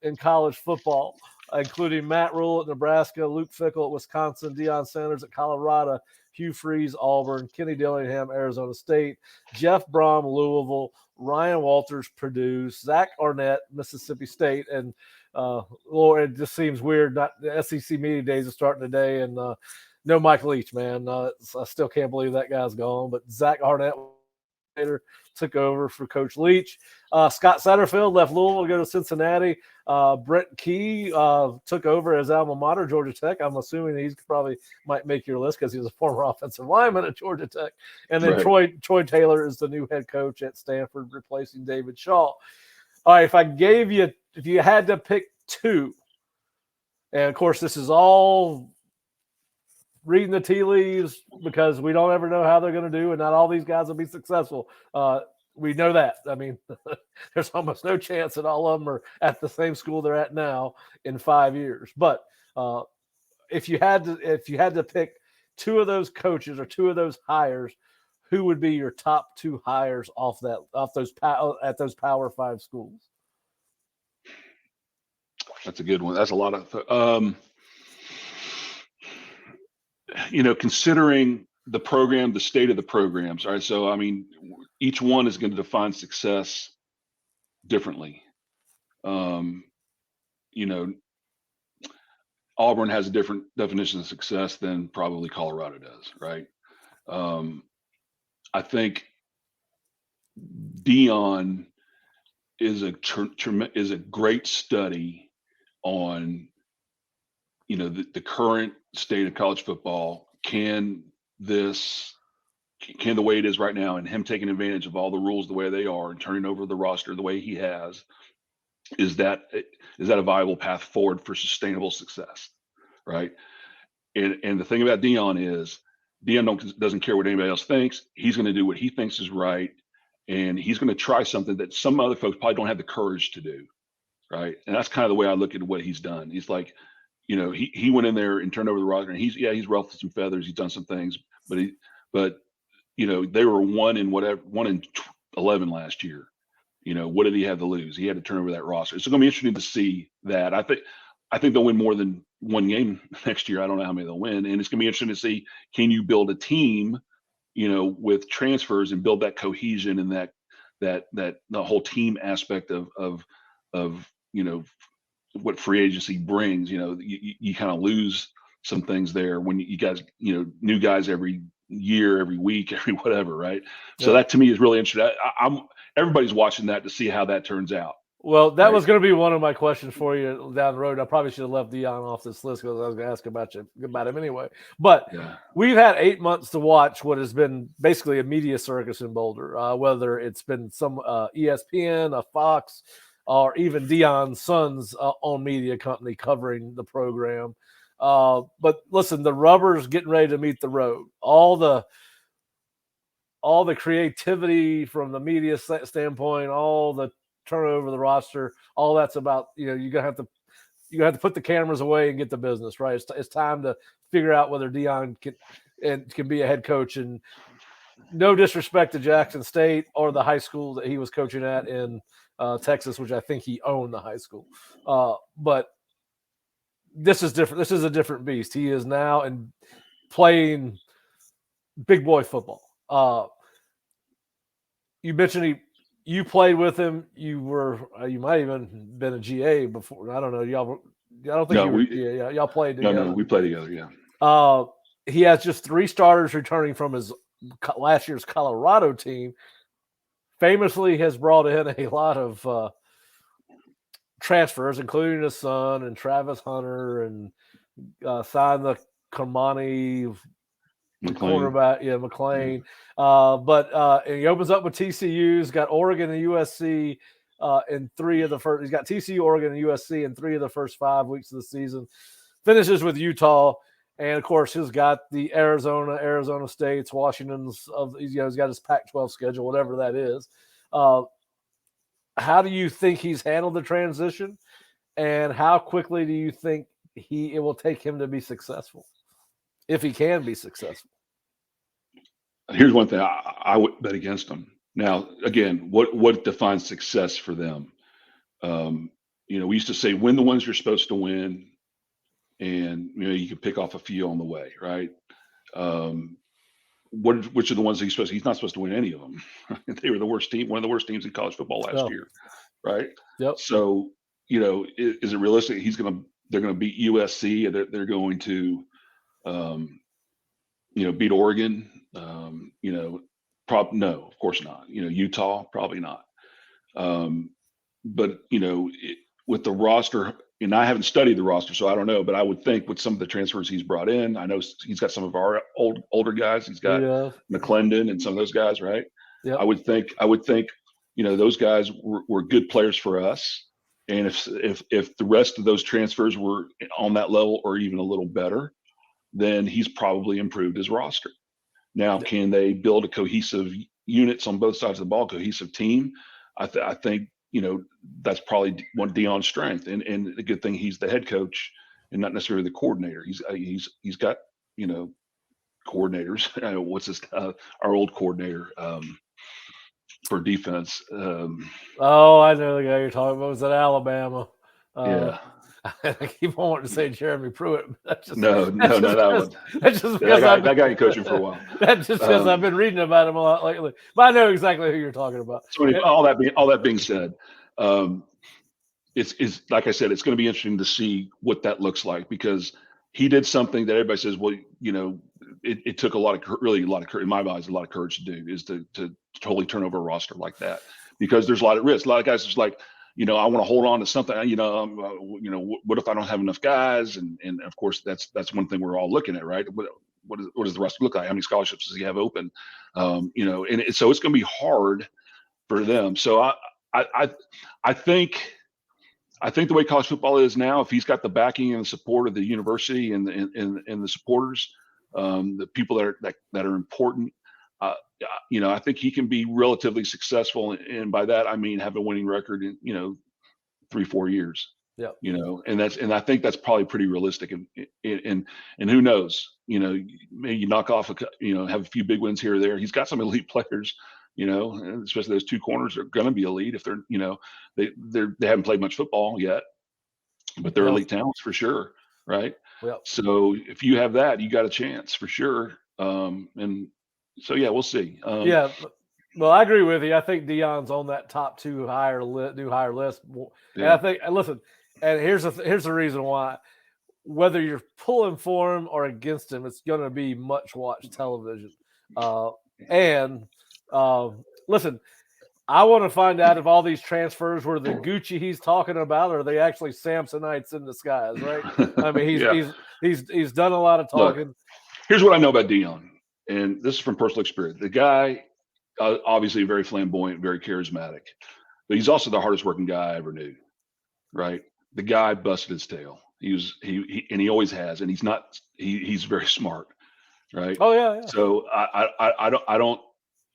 Speaker 1: in college football, including Matt Rule at Nebraska, Luke Fickell at Wisconsin, Deion Sanders at Colorado, Hugh Freeze, Auburn, Kenny Dillingham, Arizona State, Jeff Brom, Louisville, Ryan Walters, Purdue, Zach Arnett, Mississippi State, and Lord, it just seems weird. Not the SEC media days are starting today, and no Mike Leach, man. I still can't believe that guy's gone. But Zach Arnett later took over for Coach Leach. Scott Satterfield left Louisville to go to Cincinnati. Brent Key took over as alma mater, Georgia Tech. I'm assuming he's probably might make your list because he was a former offensive lineman at Georgia Tech. And then
Speaker 2: Right.
Speaker 1: Troy Taylor is the new head coach at Stanford, replacing David Shaw. All right, if you had to pick two, and of course this is all reading the tea leaves because we don't ever know how they're going to do, and not all these guys will be successful. We know that. I mean, there's almost no chance that all of them are at the same school they're at now in 5 years. But if you had to pick two of those coaches or two of those hires, who would be your top two hires at those Power 5 schools?
Speaker 2: That's a good one. That's a lot of, considering the program, the state of the programs. All right. So, I mean, each one is going to define success differently. Auburn has a different definition of success than probably Colorado does. Right. I think Deion is a great study on, the current state of college football. Can the way it is right now, and him taking advantage of all the rules the way they are and turning over the roster the way he has, is that a viable path forward for sustainable success, right? And the thing about Deion is doesn't care what anybody else thinks. He's going to do what he thinks is right, and he's going to try something that some other folks probably don't have the courage to do, right? And that's kind of the way I look at what he's done. He's like, he went in there and turned over the roster, and he's ruffled some feathers. He's done some things, but they were 1 in 11 last year. What did he have to lose? He had to turn over that roster. It's going to be interesting to see that. I think they'll win more than one game next year. I don't know how many they'll win, and it's going to be interesting to see, can you build a team, with transfers and build that cohesion and that the whole team aspect of what free agency brings. You kind of lose some things there when you guys, new guys every year, every week, every whatever, right? So that to me is really interesting. Everybody's watching that to see how that turns out.
Speaker 1: Well, that was going to be one of my questions for you down the road. I probably should have left Deion off this list because I was going to ask about him anyway. But we've had 8 months to watch what has been basically a media circus in Boulder, whether it's been some ESPN, a Fox, or even Deion's son's own media company covering the program. But listen, the rubber's getting ready to meet the road. All the creativity from the media standpoint, all the turnover the roster, all that's about, you're gonna have to put the cameras away and get the business right. It's time to figure out whether Deion can be a head coach. And no disrespect to Jackson State or the high school that he was coaching at in Texas, which I think he owned the high school. But this is different. This is a different beast. He is now playing big boy football. You mentioned you played with him. You might even been a GA before. I don't know. Y'all played together.
Speaker 2: No, we played together. Yeah.
Speaker 1: He has just 3 starters returning from his last year's Colorado team. Famously has brought in a lot of transfers, including his son and Travis Hunter, and signed the Kamani cornerback, McLean. But he opens up with TCU. He's got Oregon and USC in 3 of the first. He's got TCU, Oregon, and USC in 3 of the first 5 weeks of the season. Finishes with Utah. And of course, he's got the Arizona States, Washington's he's got his Pac-12 schedule, whatever that is. How do you think he's handled the transition, and how quickly do you think it will take him to be successful, if he can be successful?
Speaker 2: Here's one thing I would bet against him. Now, again, what defines success for them? We used to say win the ones you're supposed to win, and you can pick off a few on the way, right? Which are the ones he's not supposed to win any of them. They were the worst team, one of the worst teams in college football last year, right?
Speaker 1: Yep.
Speaker 2: So, is it realistic they're going to beat USC, and they're going to beat Oregon? No, of course not. Utah, probably not. But with the roster, and I haven't studied the roster, so I don't know, but I would think with some of the transfers he's brought in, I know he's got some of our older guys. He's got McClendon and some of those guys, right?
Speaker 1: Yeah.
Speaker 2: I would think, those guys were good players for us. And if the rest of those transfers were on that level or even a little better, then he's probably improved his roster. Now, can they build a cohesive units on both sides of the ball, cohesive team? I think, that's probably one Deion's strength, and the good thing he's the head coach and not necessarily the coordinator. He's got coordinators. What's his our old coordinator for defense?
Speaker 1: I know the guy you're talking about. Was at Alabama?
Speaker 2: Yeah.
Speaker 1: I keep on wanting to say Jeremy Pruitt.
Speaker 2: No, that one.
Speaker 1: That's just because
Speaker 2: that guy ain't coaching for a while.
Speaker 1: That's just because I've been reading about him a lot lately. But I know exactly who you're talking about.
Speaker 2: So all that being said, it's like I said, it's going to be interesting to see what that looks like, because he did something that everybody says, well, it took a lot of courage, in my eyes, a lot of courage to do, is to totally turn over a roster like that, because there's a lot of risk. A lot of guys just like, I want to hold on to something. What if I don't have enough guys? And of course, that's one thing we're all looking at, right? What does the roster look like? How many scholarships does he have open? And so it's going to be hard for them. So I think the way college football is now, if he's got the backing and the support of the university and the supporters, the people that are important, I think he can be relatively successful, and by that I mean have a winning record in 3-4 years.
Speaker 1: Yeah.
Speaker 2: And I think that's probably pretty realistic. And who knows? Maybe you knock off have a few big wins here or there. He's got some elite players. And especially those two corners are going to be elite if they're they haven't played much football yet, but they're elite talents for sure, right?
Speaker 1: Yep.
Speaker 2: So if you have that, you got a chance for sure. And so we'll see.
Speaker 1: Well, I agree with you. I think Deion's on that top new hire list. And I think, listen, and here's the reason why. Whether you're pulling for him or against him, it's going to be much watched television. Listen, I want to find out if all these transfers were the Gucci he's talking about, or are they actually Samsonites in disguise, right? I mean, he's done a lot of talking.
Speaker 2: Look, here's what I know about Deion, and this is from personal experience. The guy, obviously very flamboyant, very charismatic, but he's also the hardest working guy I ever knew, right? The guy busted his tail. He always has, and he's very smart, right?
Speaker 1: Oh yeah.
Speaker 2: So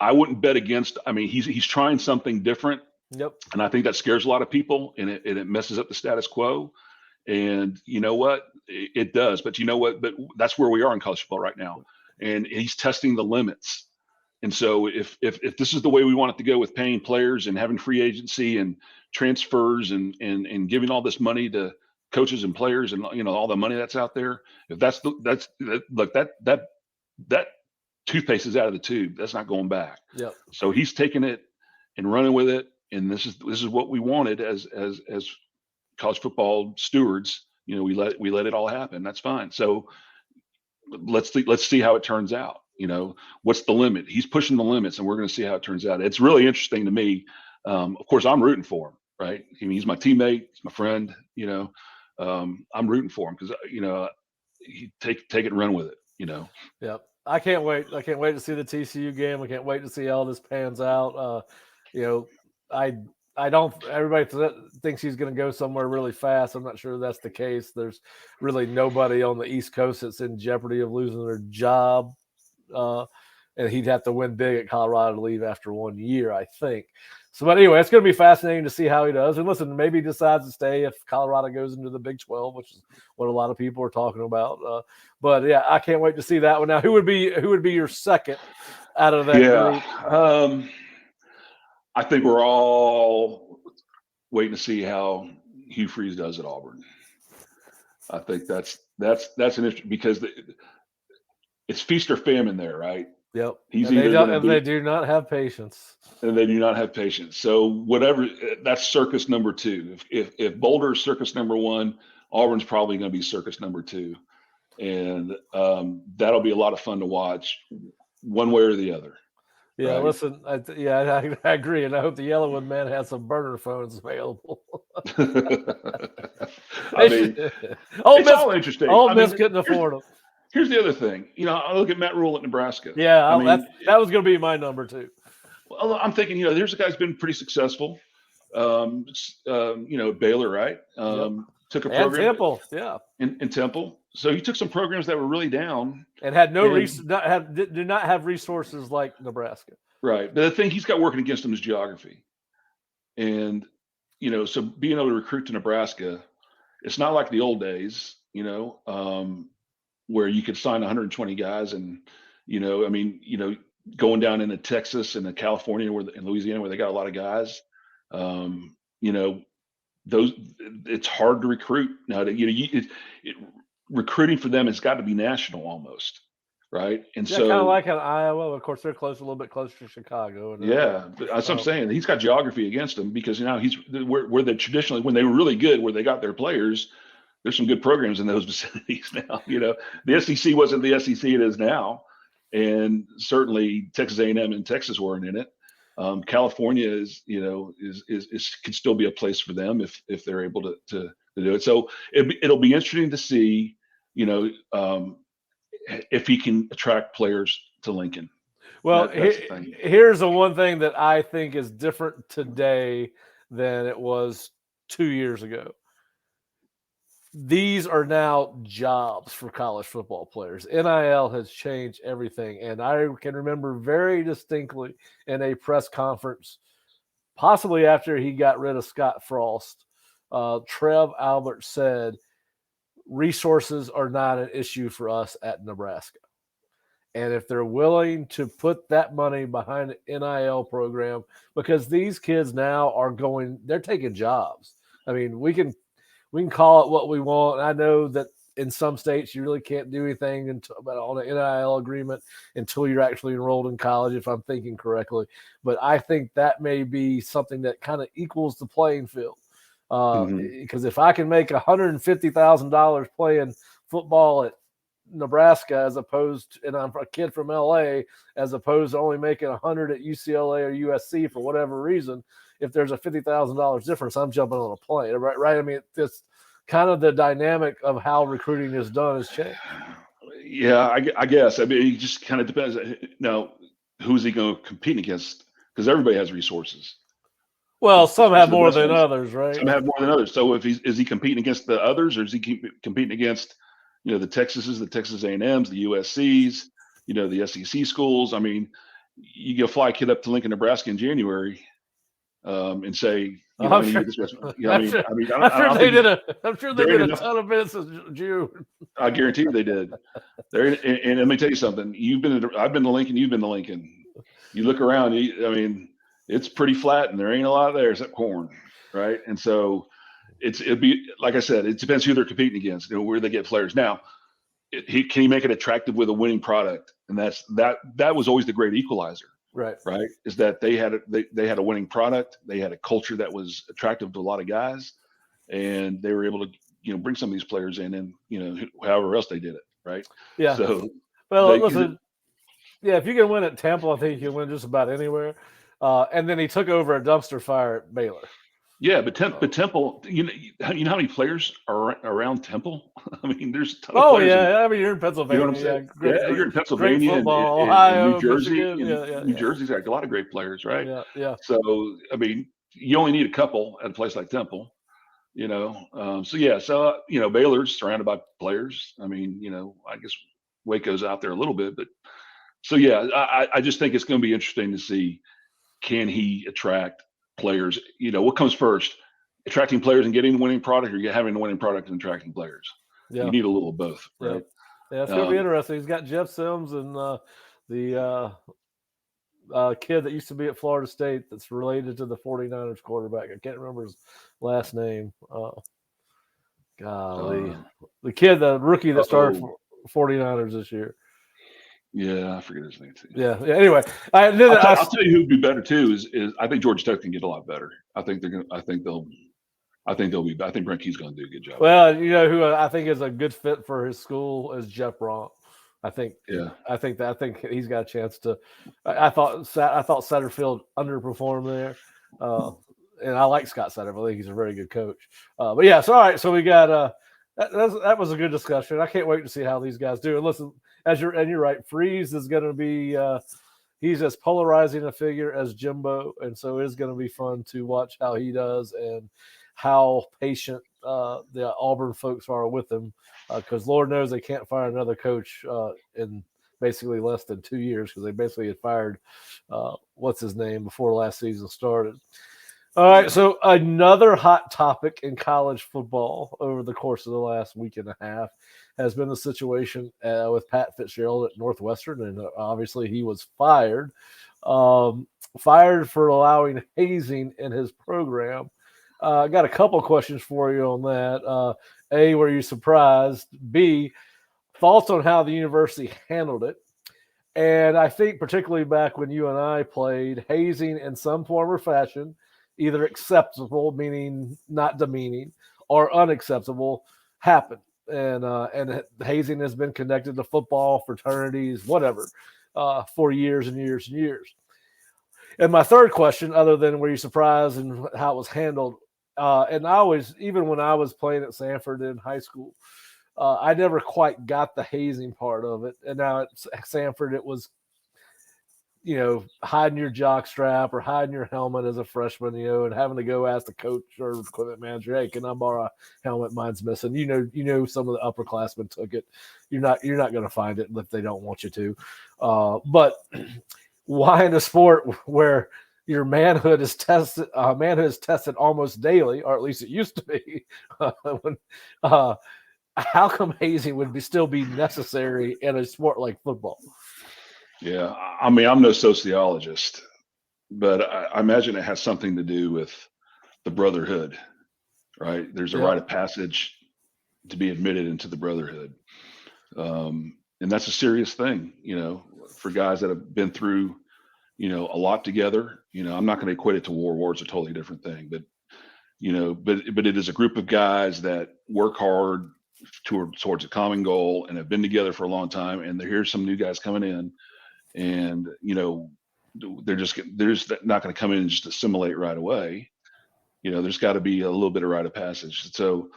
Speaker 2: I wouldn't bet against. I mean, he's trying something different.
Speaker 1: Yep.
Speaker 2: And I think that scares a lot of people, and it messes up the status quo. And you know what? It does. But you know what? But that's where we are in college football right now. And he's testing the limits. And so if this is the way we want it to go with paying players and having free agency and transfers and giving all this money to coaches and players and all the money that's out there, if that toothpaste is out of the tube, that's not going back.
Speaker 1: Yep.
Speaker 2: So he's taking it and running with it, and this is what we wanted as college football stewards. We let it all happen. That's fine. So let's see how it turns out. What's the limit? He's pushing the limits, and we're going to see how it turns out. It's really interesting to me. Of course, I'm rooting for him, right? I mean, he's my teammate, he's my friend. I'm rooting for him because he take it and run with it.
Speaker 1: Yep. I can't wait. I can't wait to see the TCU game. I can't wait to see how this pans out. Everybody thinks he's going to go somewhere really fast. I'm not sure that's the case. There's really nobody on the East Coast that's in jeopardy of losing their job. And he'd have to win big at Colorado to leave after 1 year, I think. So, but anyway, it's going to be fascinating to see how he does. And listen, maybe he decides to stay if Colorado goes into the Big 12, which is what a lot of people are talking about. But yeah, I can't wait to see that one. Now, who would be your second out of that group?
Speaker 2: I think we're all waiting to see how Hugh Freeze does at Auburn. I think that's an interesting, because it's feast or famine there, right?
Speaker 1: Yep. They do not have patience.
Speaker 2: And they do not have patience. So whatever, that's circus number 2. If Boulder is circus number 1, Auburn's probably going to be circus number 2. And that'll be a lot of fun to watch, one way or the other.
Speaker 1: Yeah,
Speaker 2: right?
Speaker 1: Listen, I agree. And I hope the Yellowwood man has some burner phones available.
Speaker 2: I mean, it's all interesting.
Speaker 1: Ole Miss couldn't afford them.
Speaker 2: Here's the other thing. I look at Matt Rule at Nebraska.
Speaker 1: Yeah, that was going to be my number 2.
Speaker 2: Well, I'm thinking, here's a guy who's been pretty successful. Baylor, right?
Speaker 1: Yep.
Speaker 2: Took a program.
Speaker 1: And Temple, yeah.
Speaker 2: In Temple. So he took some programs that were really down.
Speaker 1: And had did not have resources like Nebraska.
Speaker 2: Right. But the thing he's got working against him is geography. And, so being able to recruit to Nebraska, it's not like the old days, where you could sign 120 guys and, going down into Texas and California and Louisiana where they got a lot of guys, it's hard to recruit now. Recruiting for them has got to be national almost, right? And so
Speaker 1: kind of like in Iowa. Of course, they're a little bit closer to Chicago.
Speaker 2: But that's what I'm saying. He's got geography against him because he's where they traditionally, when they were really good, where they got their players. There's some good programs in those vicinities now. The SEC wasn't the SEC it is now, and certainly Texas A&M and Texas weren't in it. California is can still be a place for them if they're able to do it. So it'll be interesting to see, if he can attract players to Lincoln.
Speaker 1: Well, here's the one thing that I think is different today than it was 2 years ago. These are now jobs for college football players. NIL has changed everything. And I can remember very distinctly in a press conference, possibly after he got rid of Scott Frost, Trev Albert said, resources are not an issue for us at Nebraska. And if they're willing to put that money behind an NIL program, because these kids now they're taking jobs. I mean, we can call it what we want. I know that in some states you really can't do anything on an NIL agreement until you're actually enrolled in college, if I'm thinking correctly. But I think that may be something that kind of equals the playing field. Because if I can make $150,000 playing football at Nebraska and I'm a kid from LA, as opposed to only making $100 at UCLA or USC for whatever reason, if there's a $50,000 difference, I'm jumping on a plane, right? I mean, it's kind of the dynamic of how recruiting is done has changed.
Speaker 2: Yeah, I guess. I mean, it just kind of depends. Now, who's he going to compete against? Because everybody has resources.
Speaker 1: Well, some have more than others, right?
Speaker 2: Some have more than others. So is he competing against the others, or is he competing against, the Texases, the Texas A&Ms, the USCs, the SEC schools? I mean, you go fly a kid up to Lincoln, Nebraska in January, and say,
Speaker 1: I'm sure they did a ton of visits in June.
Speaker 2: I guarantee you they did. And let me tell you something. I've been to Lincoln. You've been to Lincoln. You look around. It's pretty flat, and there ain't a lot there except corn, right? And so it'd be like I said. It depends who they're competing against. Where they get players. Now, can he make it attractive with a winning product? And that was always the great equalizer.
Speaker 1: Right.
Speaker 2: Is that they had a winning product. They had a culture that was attractive to a lot of guys, and they were able to bring some of these players in, and however else they did it. Right.
Speaker 1: Yeah.
Speaker 2: So
Speaker 1: listen. Yeah, if you can win at Temple, I think you can win just about anywhere. And then he took over a dumpster fire at Baylor.
Speaker 2: Yeah, but Temple, you know how many players are around Temple? I mean, there's a ton of players.
Speaker 1: I mean, you're in Pennsylvania.
Speaker 2: You know what I'm saying? You're in Pennsylvania,
Speaker 1: football,
Speaker 2: and
Speaker 1: Ohio,
Speaker 2: New Jersey.
Speaker 1: Michigan.
Speaker 2: New Jersey's got a lot of great players, right?
Speaker 1: Yeah.
Speaker 2: So, I mean, you only need a couple at a place like Temple, So Baylor's surrounded by players. I mean, I guess Waco's out there a little bit, but so yeah, I just think it's going to be interesting to see, can he attract players? What comes first, attracting players and getting the winning product, or having the winning product and attracting players?
Speaker 1: Yeah.
Speaker 2: You need a little of both, right?
Speaker 1: Yeah, it's going to be interesting. He's got Jeff Sims and the kid that used to be at Florida State that's related to the 49ers quarterback. I can't remember his last name. Golly. The kid, the rookie that started for 49ers this year.
Speaker 2: Yeah, I forget his name too.
Speaker 1: Yeah. Anyway, I'll
Speaker 2: tell you who'd be better too is I think Georgia Tech can get a lot better. I think they'll be. I think Brent Key's going to do a good job.
Speaker 1: Well, who I think is a good fit for his school is Jeff Bronk. I think he's got a chance to. I thought Satterfield underperformed there, and I like Scott Satterfield. I think he's a very good coach. But yeah, so all right, so we got that was a good discussion. I can't wait to see how these guys do. And listen, you're right, Freeze is going to be he's as polarizing a figure as Jimbo, and so it's going to be fun to watch how he does and how patient the Auburn folks are with him, because Lord knows they can't fire another coach in basically less than 2 years, because they basically had fired what's his name before last season started. All right, so another hot topic in college football over the course of the last week and a half has been the situation with Pat Fitzgerald at Northwestern, and obviously he was fired for allowing hazing in his program. I got a couple questions for you on that. A, were you surprised? B, thoughts on how the university handled it? And I think particularly back when you and I played, hazing in some form or fashion, either acceptable, meaning not demeaning, or unacceptable, happened. And hazing has been connected to football, fraternities, whatever, for years and years and years. And my third question, other than were you surprised and how it was handled, and I always, even when I was playing at Sanford in high school, I never quite got the hazing part of it. And now at Sanford, it was, hiding your jock strap or hiding your helmet as a freshman, and having to go ask the coach or equipment manager, hey, can I borrow a helmet? Mine's missing. Some of the upperclassmen took it. You're not going to find it if they don't want you to. But why in a sport where your manhood is tested almost daily, or at least it used to be, how come hazing would still be necessary in a sport like football?
Speaker 2: Yeah, I mean, I'm no sociologist, but I imagine it has something to do with the brotherhood, right? There's a rite of passage to be admitted into the brotherhood. And that's a serious thing, for guys that have been through, a lot together. I'm not going to equate it to war. War is a totally different thing, but it is a group of guys that work hard towards a common goal and have been together for a long time. And here's some new guys coming in, and they're just not going to come in and just assimilate right away. There's got to be a little bit of rite of passage. So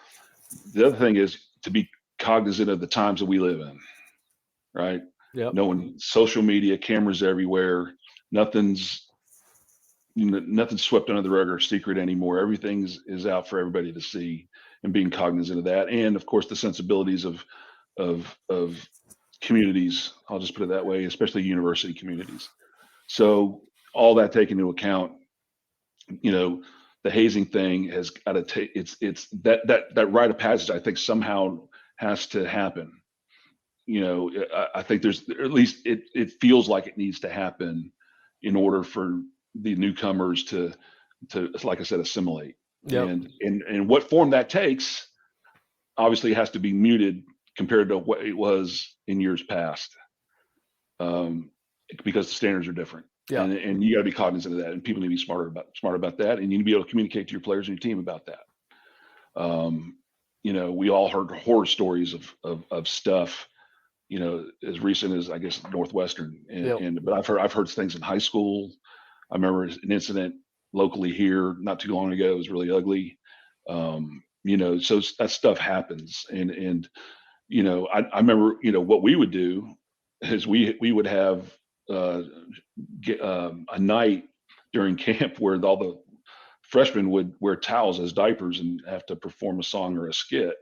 Speaker 2: the other thing is to be cognizant of the times that we live in, right?
Speaker 1: Yeah.
Speaker 2: Knowing social media, cameras everywhere, nothing's swept under the rug or secret anymore. Everything is out for everybody to see, and being cognizant of that. And of course the sensibilities of communities, I'll just put it that way, especially university communities. So all that taken into account, the hazing thing has got to take, it's that rite of passage, I think somehow has to happen. I think there's, or at least it feels like it needs to happen in order for the newcomers to like I said, assimilate.
Speaker 1: Yep.
Speaker 2: And what form that takes obviously has to be muted compared to what it was in years past, because the standards are different.
Speaker 1: Yeah.
Speaker 2: And you got to be cognizant of that, and people need to be smart about that, and you need to be able to communicate to your players and your team about that. We all heard horror stories of stuff, as recent as I guess Northwestern, but I've heard things in high school. I remember an incident locally here not too long ago. It was really ugly. So that stuff happens, and I remember, what we would do is we would have a night during camp where all freshmen would wear towels as diapers and have to perform a song or a skit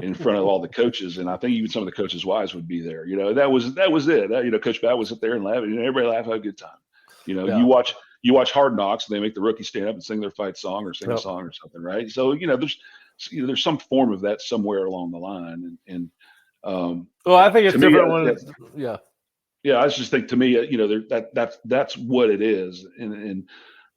Speaker 2: in front of all the coaches. And I think even some of the coaches' wives would be there. That was it. Coach Bat was up there and laughing, and everybody laughed, have a good time. You watch Hard Knocks, and they make the rookies stand up and sing their fight song or sing a song or something, right? So there's some form of that somewhere along the line, and
Speaker 1: well, I think it's different.
Speaker 2: I just think, to me, that's what it is, and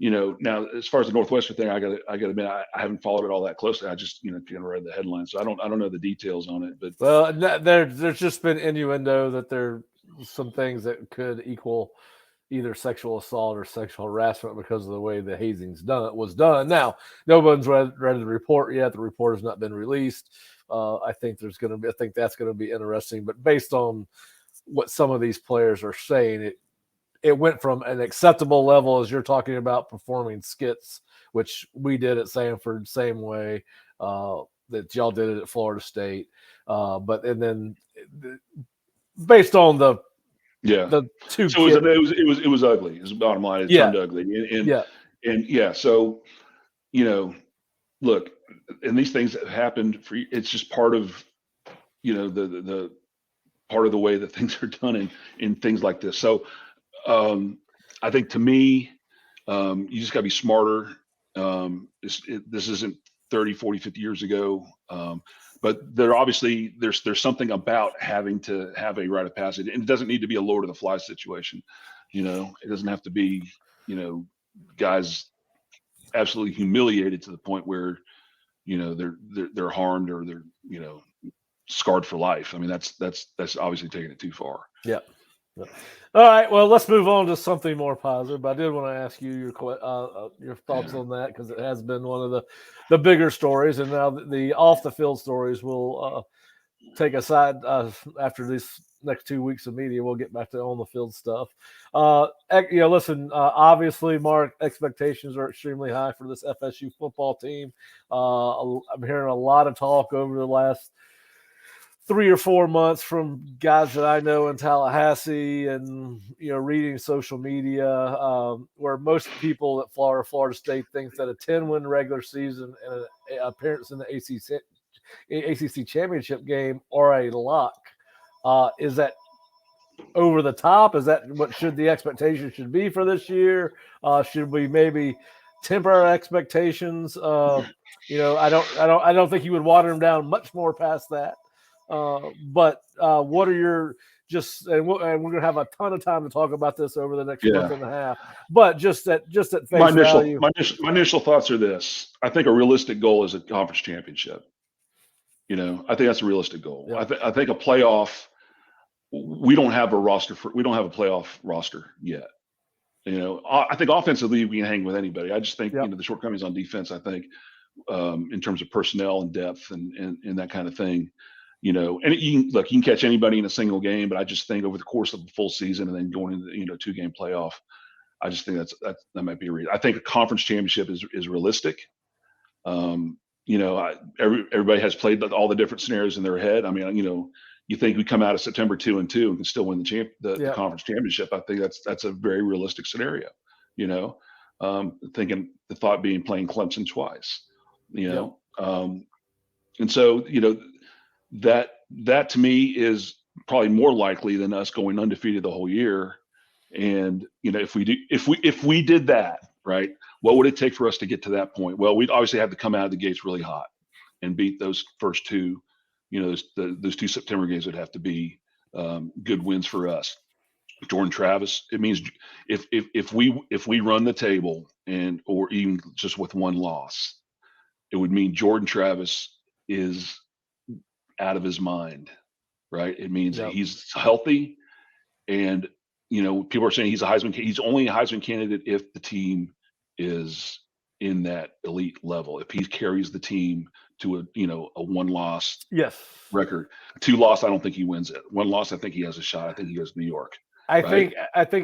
Speaker 2: now as far as the Northwestern thing, I got to admit, I haven't followed it all that closely. I just kind of read the headlines, so I don't know the details on it. But
Speaker 1: there's just been innuendo that there are some things that could equal either sexual assault or sexual harassment because of the way the hazing's was done. Now, no one's read the report yet. The report has not been released. I think that's going to be interesting. But based on what some of these players are saying, it went from an acceptable level, as you're talking about, performing skits, which we did at Sanford, same way that y'all did it at Florida State. And then based on the two.
Speaker 2: So it was ugly. It was the bottom line. It turned ugly. So look, and these things that happened it's just part of the part of the way that things are done in things like this. So I think, to me, you just got to be smarter. This isn't 30, 40, 50 years ago. But there's something about having to have a rite of passage, and it doesn't need to be a Lord of the Flies situation. It doesn't have to be, guys absolutely humiliated to the point where, they're harmed or they're, scarred for life. I mean, that's obviously taking it too far.
Speaker 1: Yeah. All right. Well, let's move on to something more positive. But I did want to ask you your thoughts on that, because it has been one of the bigger stories, and now the off the field stories will take aside after these next 2 weeks of media. We'll get back to on the field stuff. Listen. Obviously, Mark, expectations are extremely high for this FSU football team. I'm hearing a lot of talk over the last 3 or 4 months from guys that I know in Tallahassee and, reading social media, where most people at Florida State think that a 10-win regular season and an appearance in the ACC championship game are a lock. Is that over the top? Is that what the expectation should be for this year? Should we maybe temper our expectations? I don't think you would water them down much more past that. But what are your and we're going to have a ton of time to talk about this over the next month and a half. But just at face value,
Speaker 2: my initial thoughts are this: I think a realistic goal is a conference championship. I think that's a realistic goal. Yeah. I think a playoff. We don't have a playoff roster yet. I think offensively we can hang with anybody. I just think the shortcomings on defense. I think in terms of personnel and depth and that kind of thing. And you can catch anybody in a single game, but I just think over the course of the full season and then going into 2-game playoff, I just think that might be a reason. I think a conference championship is realistic. Everybody has played all the different scenarios in their head. I mean, you think we come out of September 2-2 and can still win the conference championship. I think that's a very realistic scenario. Thinking the thought being playing Clemson twice. And so that to me is probably more likely than us going undefeated the whole year. And if we did that, right, what would it take for us to get to that point? Well, we'd obviously have to come out of the gates really hot and beat those first two. Those 2 September games would have to be good wins for us. Jordan Travis. It means if we run the table or even just with one loss, it would mean Jordan Travis is out of his mind, right? It means he's healthy, and people are saying he's a Heisman. He's only a Heisman candidate if the team is in that elite level. If he carries the team to a 1-loss record, 2-loss, I don't think he wins it. 1 loss, I think he has a shot. I think he goes to New York.
Speaker 1: I think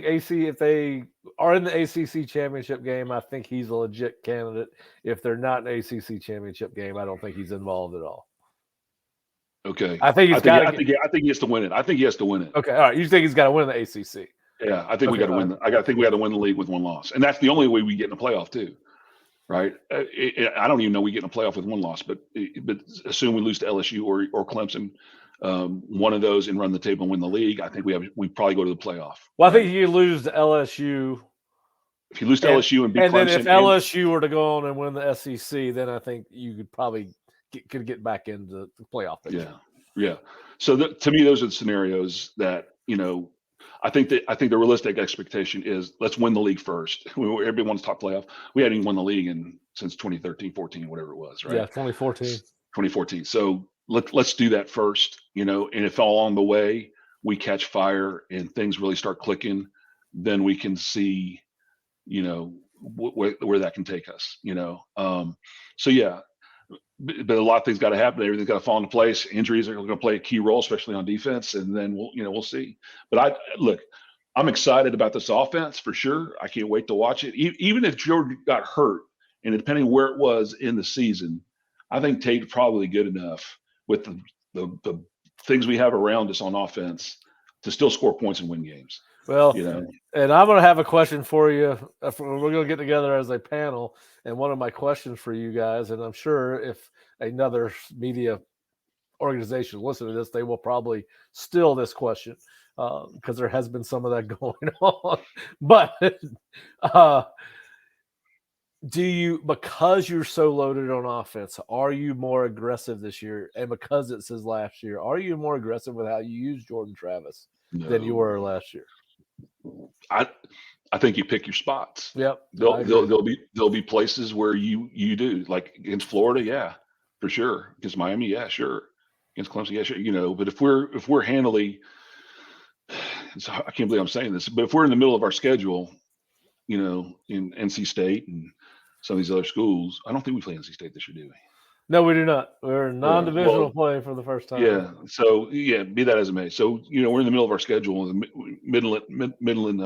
Speaker 1: AC, if they are in the ACC championship game, I think he's a legit candidate. If they're not in the ACC championship game, I don't think he's involved at all.
Speaker 2: Okay.
Speaker 1: I think
Speaker 2: he has to win it. I think he has to win it.
Speaker 1: Okay. All right. You think he's got to win the ACC?
Speaker 2: Yeah, I think we got to win. I think we got to win the league with 1 loss, and that's the only way we get in the playoff too. right? I don't even know we get in a playoff with one loss, but assume we lose to LSU or Clemson, one of those, and run the table and win the league. I think we probably go to the playoff.
Speaker 1: Well, I
Speaker 2: right?
Speaker 1: think you lose to LSU.
Speaker 2: If you lose to LSU and beat
Speaker 1: and
Speaker 2: Clemson,
Speaker 1: then if LSU were to go on and win the SEC, then I think you could probably get back into the playoff picture.
Speaker 2: Yeah. So to me, those are the scenarios that, I think the realistic expectation is let's win the league first. Everybody wants to talk playoff. We hadn't even won the league since 2013, 14, whatever it was, right?
Speaker 1: Yeah, 2014.
Speaker 2: 2014. So let's do that first, and if all along the way we catch fire and things really start clicking, then we can see, where that can take us, So yeah, but a lot of things got to happen. Everything's got to fall into place. Injuries are going to play a key role, especially on defense. And then we'll see. But I'm excited about this offense for sure. I can't wait to watch it. Even if Jordan got hurt, and depending where it was in the season, I think Tate's probably good enough with the things we have around us on offense to still score points and win games.
Speaker 1: Well, and I'm going to have a question for you. We're going to get together as a panel, and one of my questions for you guys, and I'm sure if another media organization listen to this, they will probably steal this question because there has been some of that going on. But because you're so loaded on offense, are you more aggressive this year? And because it's his last year, are you more aggressive with how you use Jordan Travis than you were last year?
Speaker 2: I think you pick your spots.
Speaker 1: Yep.
Speaker 2: There'll be places where you do, like against Florida, yeah, for sure. Against Miami, yeah, sure. Against Clemson, yeah, sure. But if we're handily, I can't believe I'm saying this, but if we're in the middle of our schedule, in NC State and some of these other schools, I don't think we play NC State this year, do we?
Speaker 1: No, we do not. We're non-divisional play for the first time.
Speaker 2: Yeah. So yeah, be that as it may. So we're in the middle of our schedule. The Midland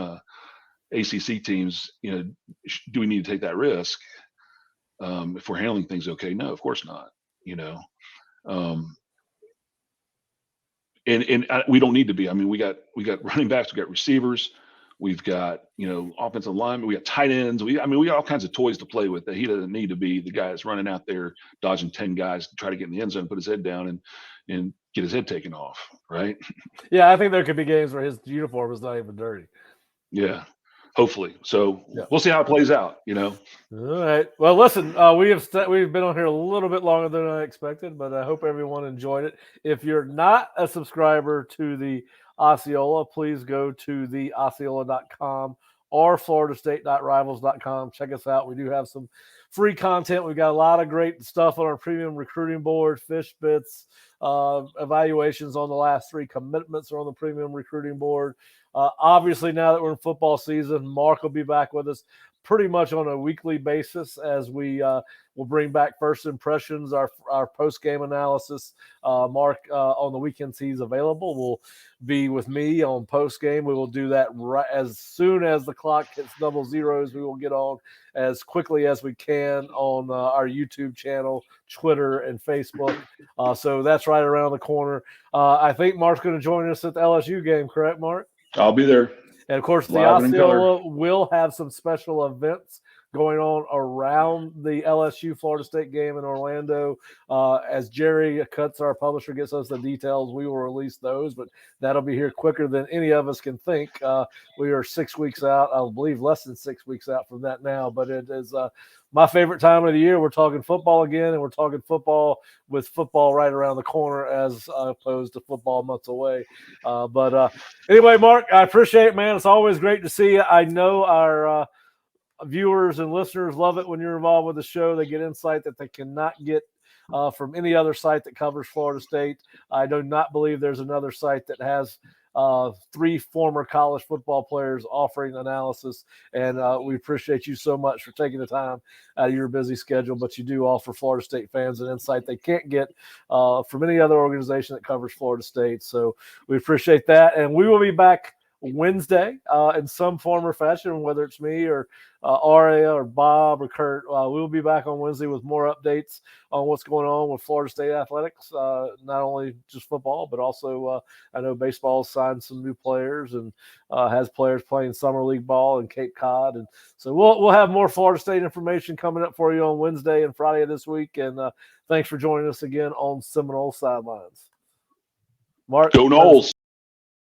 Speaker 2: ACC teams. Do we need to take that risk if we're handling things okay? No, of course not. And we don't need to be. I mean, we got running backs, we got receivers, we've got offensive linemen, we got tight ends. We got all kinds of toys to play with. That he doesn't need to be the guy that's running out there dodging 10 guys to try to get in the end zone, put his head down and get his head taken off, right?
Speaker 1: Yeah, I think there could be games where his uniform is not even dirty.
Speaker 2: Yeah, hopefully. So we'll see how it plays out. All
Speaker 1: right. Well, listen, we've been on here a little bit longer than I expected, but I hope everyone enjoyed it. If you're not a subscriber to the Osceola, please go to the Osceola.com or FloridaState.rivals.com. Check us out. We do have some free content. We've got a lot of great stuff on our premium recruiting board, fish bits, evaluations on the last 3 commitments are on the premium recruiting board. Obviously, now that we're in football season, Mark will be back with us pretty much on a weekly basis as we will bring back first impressions, our post-game analysis. Mark, on the weekends he's available, will be with me on post-game. We will do that right as soon as the clock hits double zeros. We will get on as quickly as we can on our YouTube channel, Twitter, and Facebook. So that's right around the corner. I think Mark's going to join us at the LSU game, correct, Mark?
Speaker 2: I'll be there.
Speaker 1: And, of course, the Osceola will have some special events going on around the LSU Florida State game in Orlando. As Jerry Cutts, our publisher, gets us the details, we will release those, but that'll be here quicker than any of us can think. We are 6 weeks out, I believe less than 6 weeks out from that now, but it is my favorite time of the year. We're talking football again, and we're talking football with football right around the corner as opposed to football months away. But anyway, Mark, I appreciate it, man. It's always great to see you. I know our viewers and listeners love it when you're involved with the show. They get insight that they cannot get from any other site that covers Florida State. I do not believe there's another site that has 3 former college football players offering analysis, and we appreciate you so much for taking the time out of your busy schedule, but you do offer Florida State fans an insight they can't get from any other organization that covers Florida State. So we appreciate that, and we will be back Wednesday in some form or fashion, whether it's me or Aria or Bob or Kurt. We'll be back on Wednesday with more updates on what's going on with Florida State athletics, not only just football, but also I know baseball signed some new players and has players playing summer league ball in Cape Cod. And so we'll have more Florida State information coming up for you on Wednesday and Friday of this week. And thanks for joining us again on Seminole Sidelines. Mark.
Speaker 2: Go Noles.